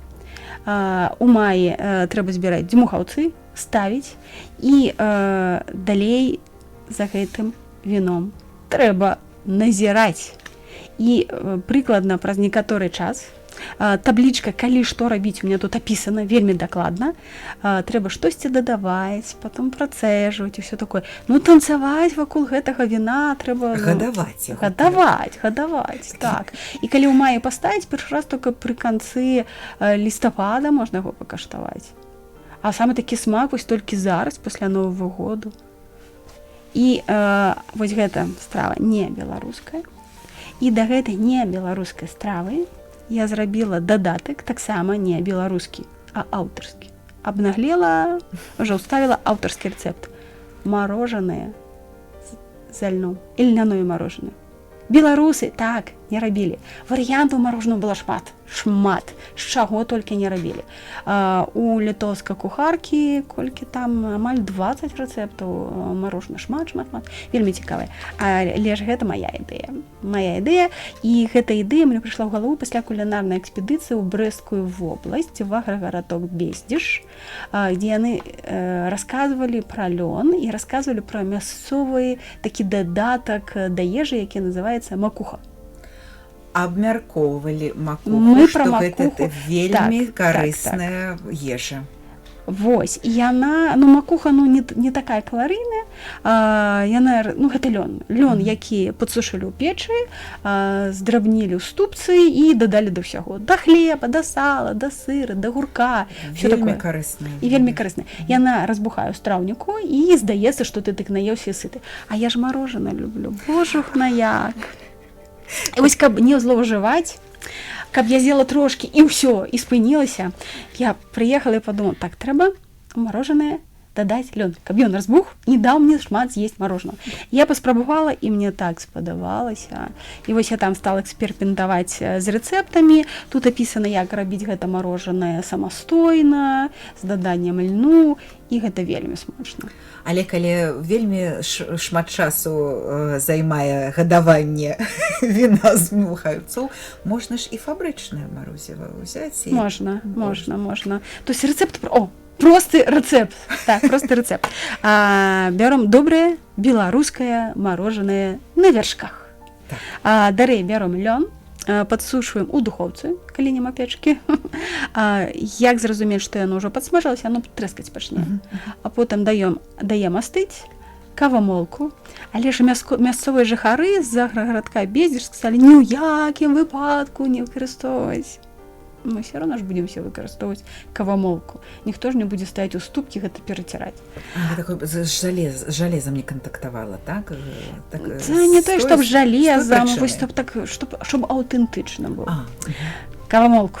У маі трэба збіраць дзьмухаўцы, ставіць, і далей за гэтым віном трэба назіраць. І прыкладна праз некаторы час таблічка, калі што рабіць, у меня тут апісана вельмі дакладна. Трэба штосьці дадаваць, потом працэжваць, усё такое. Ну, танцаваць вакол гэтага віна трэба... Гадаваць, так. І калі ў маі паставіць, першы раз толькі пры канцы лістапада можна яго пакаштаваць. А самы такі смак вось толькі зараз, пасля Новага году. І вось гэта страва не беларуская. І да гэтай не беларускай стравы я зрабіла дадатак, таксама не беларускі, а аўтарскі. Абнаглела, ўжо ўставіла аўтарскі рэцэпт. Марожанае з льном. І льняное марожанае. Беларусы так не рабілі. Варыянтаў марожанага было шмат. З чаго толькі не рабілі. У літоўскай кухаркі, колькі там, амаль 20 рэцэптаў марожана. Шмат. Вельмі цікавая. Але ж гэта моя ідэя. І гэта ідэя мне прыйшла ў галаву пасля кулінарнай экспедыцыі ў Брэсцкую вобласць, в аграгарадок Бездзіж, дзе яны расказвалі пра лён і расказвалі пра мясцовы такі дадатак да ежы, які называецца макуха. Абмяркоўвалі макуху, што гэта вельмі карысная ежа. Вось, і яна, ну, макуха, ну, не такая каларыйная, яна, ну, гэта лён. Лён, які падсушылі ў печы, здрабнілі ў ступцы і дадалі да ўсяго. Да хлеба, да сала, да сыра, да гурка. Вельмі карысная. І вельмі карысная. Яна разбухае ў страўніку і здаецца, што ты так наеўся і сыты. А я ж марожана люблю. Божух на як. І вось, каб не злоўжываць, каб я з'ела трошкі і ўсё, і спынілася, я прыехала і падумала, так, трэба марожанае дадаць лён, каб ён разбух і даў мне шмат з'есць марожанага. Я паспрабавала, і мне так спадабалася. І вось я там стала эксперыментаваць з рэцэптамі. Тут апісана, як рабіць гэта марожанае самастойна, з даданнем льну, і гэта вельмі смачна. Але калі вельмі шмат часу займае гадаванне віна з дмухаўцоў, можна ж і фабрычнае марозіва ўзяць. Можна. То есть рэцэпт... Просты рэцэпт. Так, просты рэцэпт. Бяром добрае беларускае марожанае на вяршках. Дарэй бяром лён, падсушваем у духоўцы, калі няма печкі. Як зразумець, што яно ўжо падсмажылася, яно трэскаць пачне. А потым даем астыць, кавамолку, але ж мясцовыя жыхары з-за гарадка Бездзеж сказалі, ні ў якім выпадку не выкарыстоўваць. Мы все равно ж будем все выкарыстоўваць кавамолку. Ніхто ж не будзе стаяць у ступкі гэта пераціраць. З жалезам не кантактавала, так? Не тое, што з жалезам, щоб аўтэнтычна было. Кавамолку.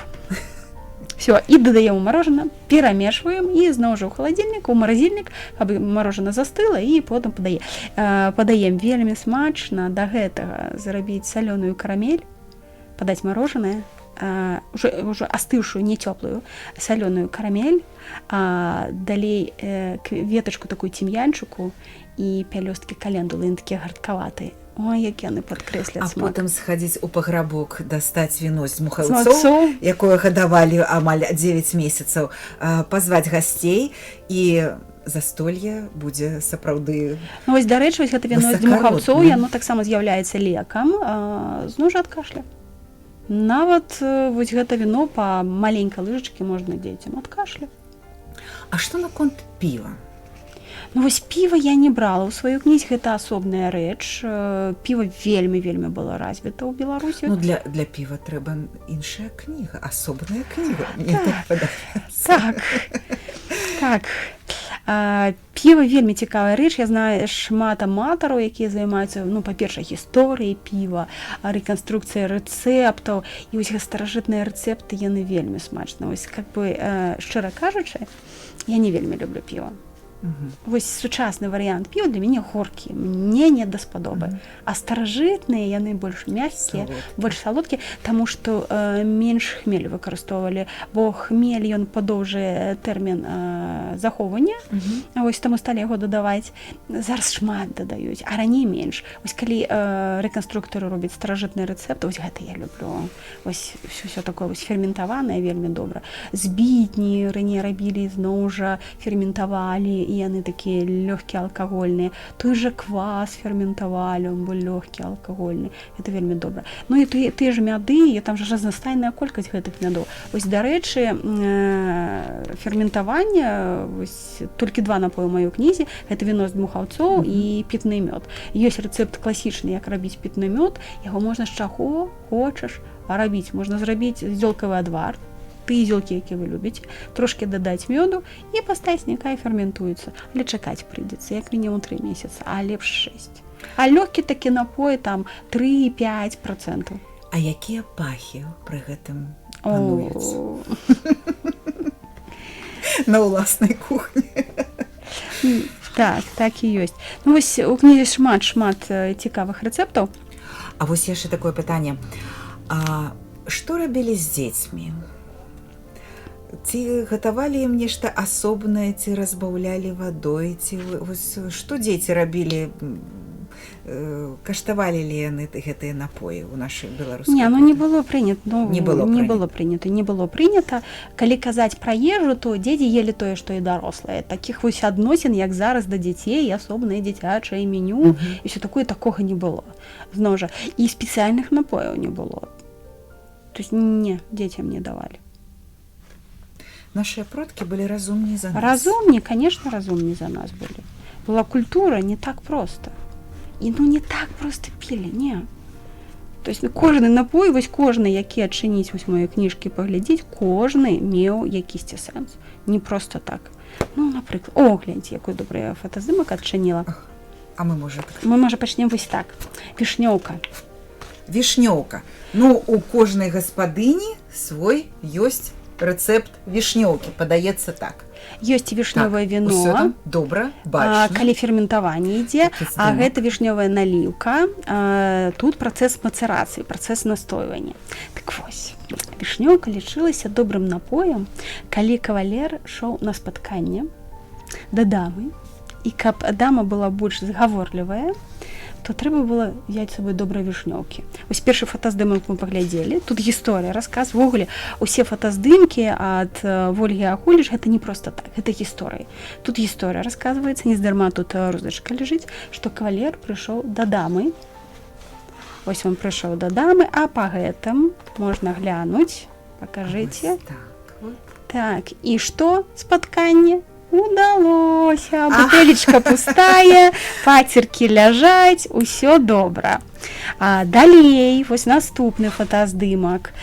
Все, і дадаем у мороженое, перамешваем і зноў жа ў халадзільнік, у маразільнік, каб мороженое застыла, і потым падаем. Вельмі смачна да гэтага зрабіць салёную карамель, падаць мороженое, уже астыўшую, не цёплую, салёную карамель, далей ветачку такую тім'янчыку і пялёсткі календулы, яны такія гардкаватыя. Ой, як яны падкрэсляць смак. А потым схадзіць у паграбок, дастаць віно з мухаўцоў, якое гадавалі амаль 9 месяцаў, пазваць гасцей, і застолье будзе сапраўды. Ну, вось, дарэчы, вось гэта віно з мухаўцоў, яно таксама з'яўляецца лекам, зноў жа ад кашля. Нават вось гэта віно па маленькай лыжачкі можна дзецям ад кашля. А што наконт піва? Ну, вось піва я не брала ў сваёй кнізе, гэта асобная рэч. Піва вельмі было развіта ў Беларусі. Ну, для піва трэба іншая кніга, асобная кніга. Так. Піва вельмі цікавая рэч. Я знаю шмат аматараў, якія займаюцца, ну, па-першае, гісторыяй піва, рэканструкцыяй рэцэптаў. І вось старажытныя рэцэпты, яны вельмі смачныя. Вось, как бы, шчыра кажучы, я не вельмі люблю піва. Вось сучасны варыянт піва для мяне горкі, мне не даспадобы. А старажытныя яны больш мяккія, больш салодкія, таму што менш хмелю выкарыстоўвалі, бо хмель ён падоўжае тэрмін захоўвання. Вось таму сталі яго дадаваць. Зараз шмат дадаюць, а раней менш. Вось калі рэканструктары робяць старажытныя рэцэпты, вось гэта я люблю. Вось ўсё такое вось ферментаванае вельмі добра. Збітні раней рабілі, зноў жа ферментавалі, і яны такія лёгкія алкагольныя. Той жа квас ферментавалі, он быў лёгкі алкагольны. Гэта вельмі добра. Ну і тыя ж мяды, там жа разнастайная колькасць гэтых мядоў. Вось, дарэчы, ферментаванне, вось толькі 2 напоі ў маёй кнізе, гэта віно з мухаўцоў і пітны мёд. Ёсць рэцэпт класічны, як рабіць пітны мёд, яго можна з чаго хочаш рабіць. Можна зрабіць зёлкавы адвар, тыя зёлкі, якія вы любіце, трошкі дадаць мёду і паставіць, няхай ферментуецца. Але чакаць прыйдзецца, як мінімум 3 месяцы, а лепш 6. А лёгкі такі напой там 3-5%. А якія пахі пры гэтым пануюць? На ўласнай кухні. Так і ёсць. Ну вось у кнізе шмат цікавых рэцэптаў. А вось яшчэ такое пытанне. А што рабілі з дзецьмі? Ці гатавалі ім нешта асобнае, ці разбаўлялі вадой, ці што дзеці рабілі? Каштавалі ли яны гэтыя напоі ў нашай беларускай? Не, ну не было прынята. Калі казаць пра ежу, то дзеці елі тое, што і дарослыя. Такіх вось адносін, як зараз да дзяцей, асобнае дзіцячае меню, і ўсё такога не было. Зноў жа, і спецыяльных напояў не было. То есть не, дзецям не давалі. Наши продкі былі разумней за нас. Разумней, конечно, разумней за нас былі. Была культура не так проста. І не так проста пілі, не. То есть кожны напой, вось кожны, які адчыніць вось мае кніжкі паглядзець, кожны меў якісьці сэнс. Не проста так. Ну, напрыклад, гляньце, якой добрая фотаздымак адчыніла. А мы можа пачнем вось так. Вішнёўка. Вішнёўка. Ну, у кожнай гаспадыні свой ёсць рэцэпт вішнёўкі, падаецца так. Ёсць вішнёвае віно. Добра, бачна. Калі ферментаванне ідзе, а гэта вішнёвая наліўка, тут працэс мацэрацыі, працэс настойвання. Так вось, вішнёўка лічылася добрым напоем, калі кавалер шоў на спатканне да дамы, і каб дама была больш згаворлівая, то трэба было взяць з сабой добрыя вішнёўкі. Вось першы фотаздымак мы паглядзелі. Тут гісторыя, расказ. Ввогуле, усе фотаздымкі ад Вольгі Акуліч гэта не проста так, гэта гісторыя. Тут гісторыя расказваецца, нездарма тут розачка ляжыць, што кавалер прыйшоў да дамы Вось он прыйшоў да дамы, а па гэтым можна глянуць. Пакажыце. Так, і што? Спатканне удалося. Бутэлечка пустая, пацеркі ляжаць, усё добра. Далей, вось наступны фотаздымак.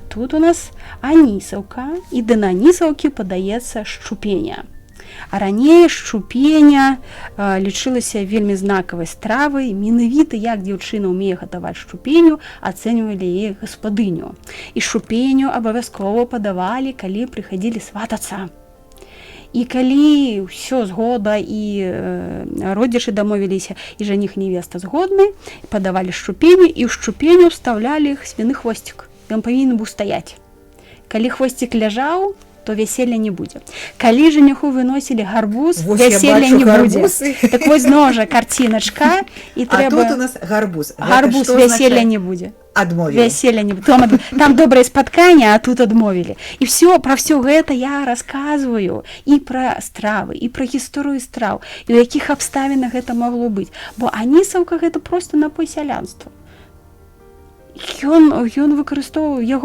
Тут у нас анісаўка, і да анісаўкі падаецца шчупеня. А раней шчупеня лічылася вельмі знакавай стравай, менавіта як дзяўчына ўмее гатаваць шчупеню, ацэньвалі яе гаспадыню. І шчупеню абавязкова падавалі, калі прыхадзілі сватацца. І калі ўсё згода і родзічы дамовіліся, і жаніх і невеста згодны, падавалі шчупеню, і ў шчупеню вставлялі свіны хвосцік. Ён павінен быў стаяць. Калі хвосцік ляжаў, то вяселля не будзе. Калі жаніху выносілі гарбуз, вяселля не будзе. Так вось зноў жа карціначка, і трэба... А тут у нас гарбуз. Гарбуз, вяселля не будзе. Адмовілі. Вяселля не будзе. Там добрае спатканне, а тут адмовілі. І пра ўсё гэта я расказваю і пра стравы, і пра гісторыю страў, і ў якіх абставінах гэта магло быць. Бо анісаўка гэта проста напой сялянства. Яго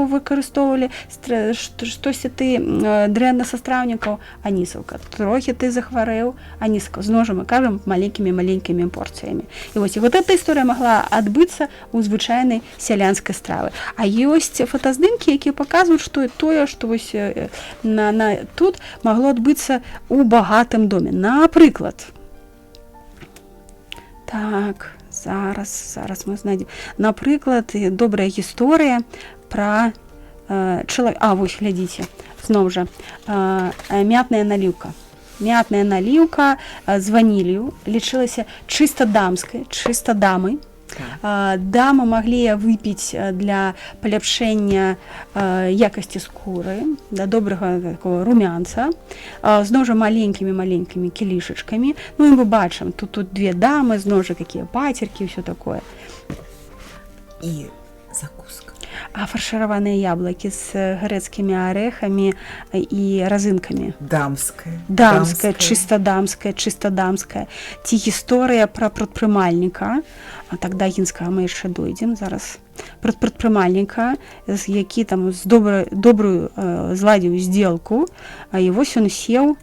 выкарыстоўвалі штосьці ты дрэнна са страўнікаў, анісаўка. Трохі ты захварэў, анісаўка. Зноў жа мы кажам маленькімі порцыямі. І вось эта гісторыя магла адбыцца ў звычайнай сялянскай стравы. А ёсць фотаздымкі, якія паказваюць, што тое, што вось тут магло адбыцца ў багатым доме. Напрыклад, так... Зараз мы знайдзем. Напрыклад, добрая гісторыя пра чалавека. Вось, глядзіце, зноў жа, мятная наліўка. Мятная наліўка з ваніллю лічылася чыста дамскай, чыста дамай. Дамы маглі выпіць для паляпшэння якасці скуры, да добрага такого румянца, зноў жа маленькімі кілішачкамі. Ну і мы бачым, тут две дамы, зноў жа какія пацеркі, ўсё такое. І закуска. Фаршыраваныя яблыкі з грэцкімі арэхамі і разынкамі. Дамская, чыста дамская. Ці гісторыя пра прадпрымальніка, так да інскага мы яшчэ дойдзем зараз. Прадпрымальніка, які там з добрую зладзіў здзелку, і вось ён сеў.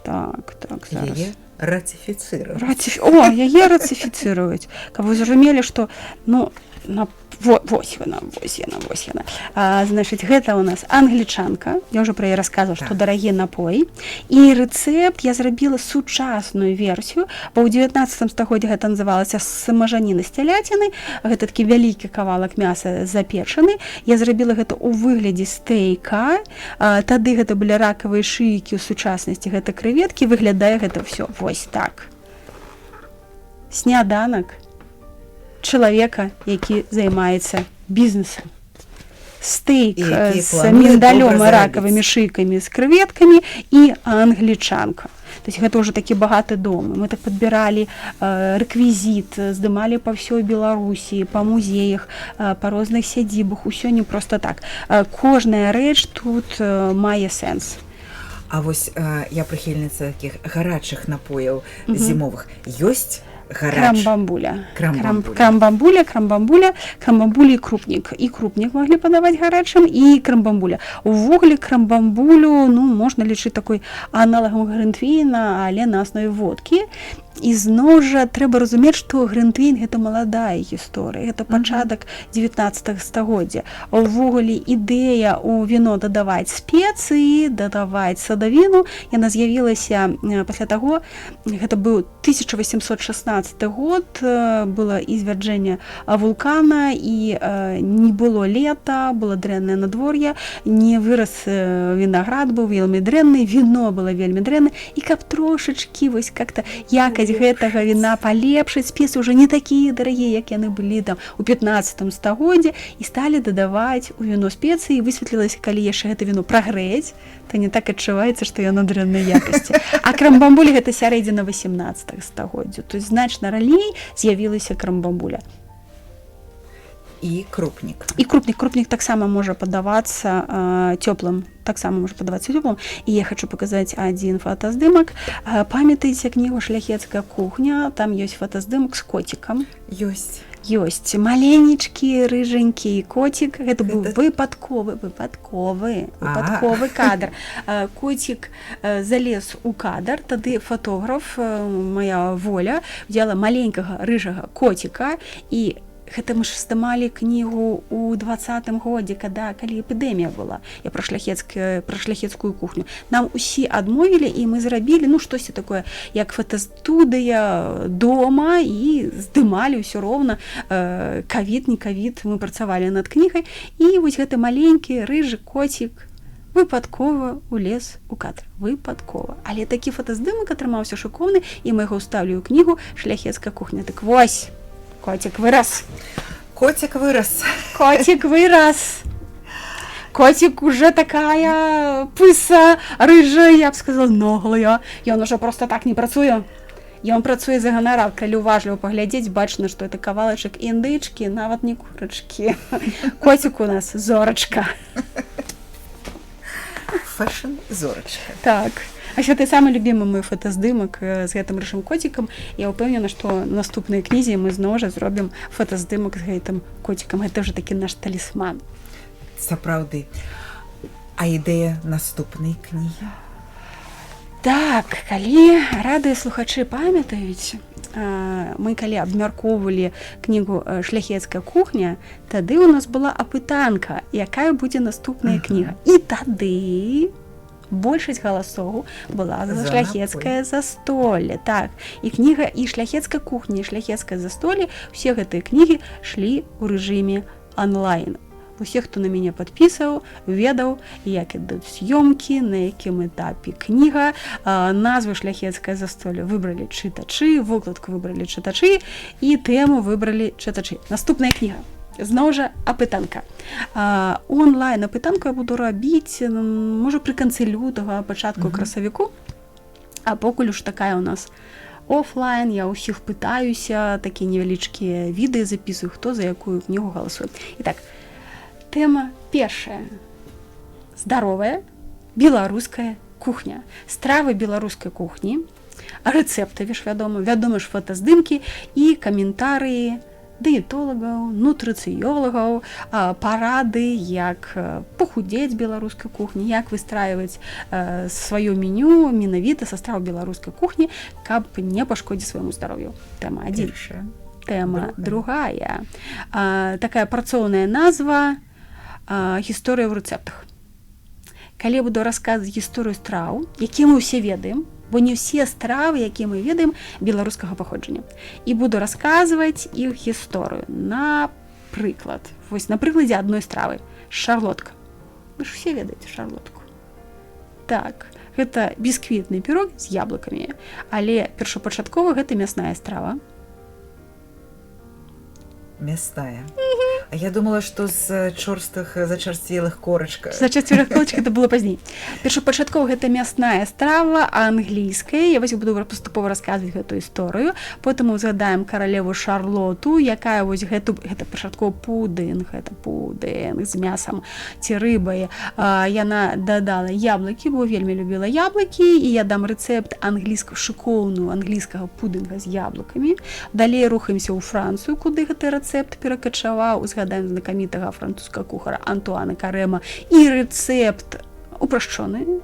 Так, зараз. Яе ратыфіцыраваць. Яе ратыфіцыраваць. Каб вы зразумелі, што, вось яна. Значыць, гэта у нас англічанка. Я ўжо пра яе расказвала, што дарагі напой. І рэцэпт я зрабіла сучасную версію, бо ў 19 стагоддзі гэта называлася самажаніна з цяляціны. Гэта такі вялікі кавалак мяса запечаны. Я зрабіла гэта ў выглядзе стэйка. Тады гэта былі ракавыя шыйкі, ў сучаснасці гэта крэветкі. Выглядае гэта ўсё вось так. Сняданак чалавека, які займаецца бізнесам. Стейк з міндалём і ракавымі шыйкамі з крэветкамі і англічанка. То есть гэта ўжо такі багаты дом. Мы так падбіралі рэквізіт, здымалі па ўсёй Беларусі, па музеях, па розных сядзібах, усё не проста так. Кожная рэч тут мае сэнс. А вось я прыхільніца такіх гарачых напояў зімовых. Ёсць крамбамбуля і крупнік. І крупнік маглі падаваць гарачым, і крамбамбуля. Увогуле крамбамбулю, можна лічыць такой аналагам гринтвейна, але на аснове водкі. І зноў жа трэба разумець, што гринтвейн гэта маладая гісторыя, гэта пачатак 19 стагоддзя. Увогуле ідэя ў віно дадаваць спецыі, дадаваць садавіну, яна з'явілася пасля таго, гэта быў 1816 год, было ізвярджэнне вулкана, і не было лета, было дрэннае надвор'е, не вырас вінаград, быў вельмі дрэнны, віно было вельмі дрэнна, і каб трошачкі вось как-то якасць гэтага віна палепшыць, спецы ўжо не такія дарагія, як яны былі там у 15 стагоддзі, і сталі дадаваць у віно спецыі, і высветлілася, калі яшчэ гэта віно прагрэць, то не так адчуваецца, што яно дрэннай якасці. А крамбамбуля гэта сярэдзіна 18 стагоддзя, то есть значна раней з'явілася крамбамбуля. І крупнік. Крупнік таксама можа падавацца цёплым. І я хочу паказаць адзін фотаздымак. Памятаеце кнігу «Шляхецкая кухня», там ёсць фотаздымак з коцікам. Ёсць. Ёсць маленечкі рыжанькі коцік, гэта быў выпадковы кадр. Коцік залез у кадр, тады фотограф, моя Воля, взяла маленькага рыжага коціка, і гэта мы ж здымалі кнігу ў 20-м годзе, калі эпідэмія была. Я пра шляхецкую кухню. Нам усе адмовілі, і мы зрабілі штосьці такое, як фотастудыя дома, і здымалі ўсё роўна. Кавід, не кавід, мы працавалі над кнігай, і вось гэты маленькі рыжы коцік выпадкова улез у кадр. Выпадкова. Але такі фотаздымак атрымаўся шыкоўны, і мы яго ўставілі ў кнігу «Шляхецкая кухня». Так вось, котик вырос. Котик вырос. Котик вырос. Котик уже такая пыса рыжая, я б сказала, ноглая. Ён уже просто так не працуе. Ён працуе за ганарар. Калі уважліва паглядзець, бачна, што это кавалачак індычкі, нават не курачкі. Котик у нас зорачка. Фэшн-зорачка. Так. А гэта самы любімы мой фотаздымак з гэтым рыжым коцікам. Я ўпэўнена, што наступнай кнізе мы зноў жа зробім фотаздымак з гэтым коцікам. Гэта ўжо такі наш талісман. Сапраўды. А ідэя наступнай кнігі? Так, калі радыёслухачы памятаюць, мы калі абмяркоўвалі кнігу «Шляхецкая кухня», тады ў нас была апытанка, якая будзе наступная кніга. І тады большасць галасоў была за шляхецкае застолле. Так, і кніга і шляхецкая кухня, і шляхецкае застолле, усе гэтыя кнігі шлі ў рэжыме онлайн. Усе, хто на мяне падпісаў, ведаў, як ідуць з'ёмкі, на якім этапе кніга. Назву «Шляхецкае застолле» выбралі чытачы, вокладку выбралі чытачы, і тэму выбралі чытачы. Наступная кніга. Зноў жа апытанка. Онлайн апытанку я буду рабіць, можа, пры канцы лютага, пачатку красавіку. А покуль уж такая у нас офлайн, я ўсіх пытаюся, такія невялічкія відэа запісую, хто за якую кнігу галасуе. Итак, тэма першая. Здаровая беларуская кухня. Стравы беларускай кухні, рэцэпты, вядома ж фотаздымкі і каментарыі дыетолагаў, нутрыцыёлагаў, парады, як пахудзець беларускай кухні, як выстрайваць сваё меню менавіта са страў беларускай кухні, каб не пашкодзіць свайму здароўю. Тэма 1. Тэма 2. Такая працоўная назва «Гісторыя ў рэцэптах». Калі я буду расказваць гісторыю страў, якія мы ўсе ведаем, бо не ўсе стравы, якія мы ведаем, беларускага паходжання. І буду расказваць іх гісторыю. Напрыклад, вось на прыкладзе адной стравы. Шарлотка. Вы ж усе ведаеце шарлотку. Так, гэта бісквітны пірог з яблыкамі, але першапачаткова гэта мясная страва. Мясная. А я думала, што з чорстых зачарсцелых корачка. Зачарсцелых корачка это было пазней. Першапачаткова гэта мясная страва англійская. Я вось буду паступова расказваць гэту гісторыю. Потым мы узгадаем каралеву Шарлоту, якая вось гэта пачаткова пудынг, гэта пудынг з мясам ці рыбай. Яна дадала яблыкі, бо вельмі любіла яблыкі, і я дам рэцэпт шыкоўную англійскага пудынга з яблыкамі. Далей рухаемся ў Францыю, куды гэты рэцэпт перакачаваў. Згадаем знакамітага французскага кухара Антуана Карэма і рэцэпт упрошчаны,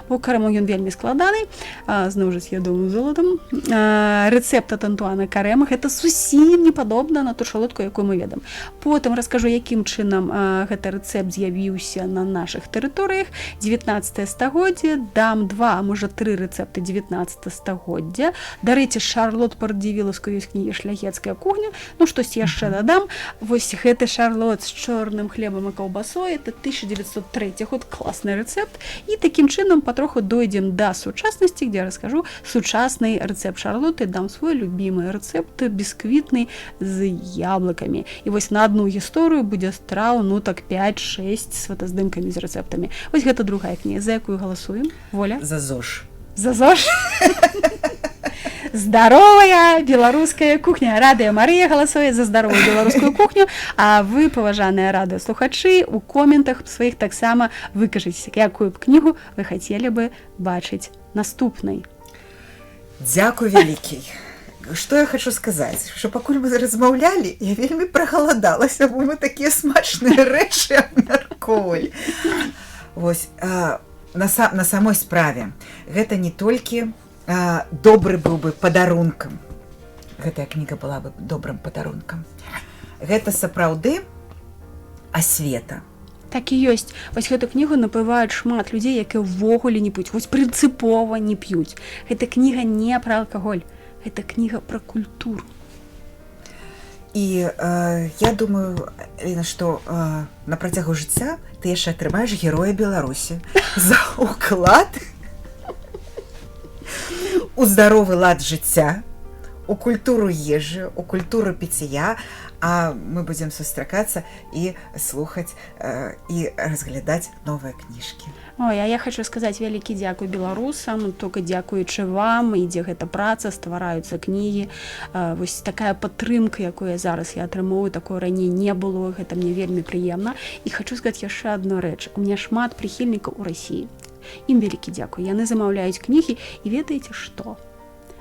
бо Карэма ён вельмі складаны, зноў жа з ядомым золатам. Рэцэпт ад Антуана Карэма гэта зусім не падобна на ту шарлотку, якую мы ведаем. Потым раскажу, якім чынам гэты рэцэпт з'явіўся на нашых тэрыторыях. 19 стагоддзе, дам 2, можа 3 рэцэпты 19 стагоддзя. Дарэчы, Шарлот Пардзівілаўскай ёсць кнігі «Шляхецкая кухня». Ну, штосьці яшчэ дадам. Вось гэты Шарлот з чорным хлебам і каўбасой, это 1903 год, класны рэцэпт, і такім чынам патроху дойдзем да сучаснасці, дзе раскажу сучасны рэцэпт шарлоты, дам свой любімы рэцэпт бісквітны з яблыкамі. І вось на адну гісторыю будзе страў, ну так 5-6 з фотаздымкамі з рэцэптамі. Вось гэта другая кніга, за якую галасуем? Воля? За ЗОЖ. За ЗОЖ? Здаровая беларуская кухня. Радыё Марыя галасуе за здаровую беларускую кухню, а вы, паважаныя радыёслухачы, у коментах сваіх таксама выкажыце, якую б кнігу вы хацелі бы бачыць наступнай. Дзякуй вялікі. Што я хочу сказаць, што пакуль мы размаўлялі, я вельмі прагаладалася, бо мы такія смачныя рэчы абмяркоўвалі. Вось, на самой справе, гэта не толькі добры быў бы падарункам. Гэтая кніга была бы добрым падарункам. Гэта сапраўды асвета. Так і ёсць. Вось гэту кнігу напываюць шмат людзей, якія ўвогуле не п'юць, вось прынцыпова не п'юць. Гэта кніга не пра алкаголь, гэта кніга пра культуру. І я думаю, Лена, што на працягу жыцця ты яшчэ атрымаеш героя Беларусі за ўклад у здаровы лад жыцця, у культуру ежы, у культуру піцця, а мы будзем сустракацца і слухаць і разглядаць новыя кніжкі. Ой, а я хочу сказаць вялікі дзякуй беларусам, толькі дзякуючы вам, ідзе гэта праца, ствараюцца кнігі. Вось такая падтрымка, якую зараз я атрымоўваю, такое раней не было, гэта мне вельмі прыемна. І хочу сказаць яшчэ адну рэч. У меня шмат прыхільнікаў у Расіі. Ім вялікі дзякуй. Яны замаўляюць кнігі і ведаеце што?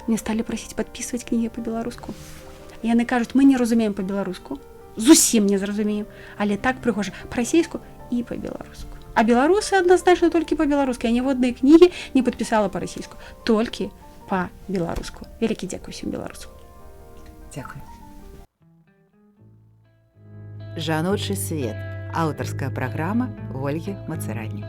Мне сталі прасіць падпісваць кнігі па-беларуску. Яны кажуць, мы не разумеем па-беларуску, зусім не зразумеем, але так прыгожа па-расейску і па-беларуску. А беларусы адназначна толькі па-беларуску. Я ніводнай кнігі не падпісала па-расійску, толькі па-беларуску. Вялікі дзякуй усім беларусам. Дзякуй. Жаночы свет. Аўтарская праграма Ольгі Мацараднік.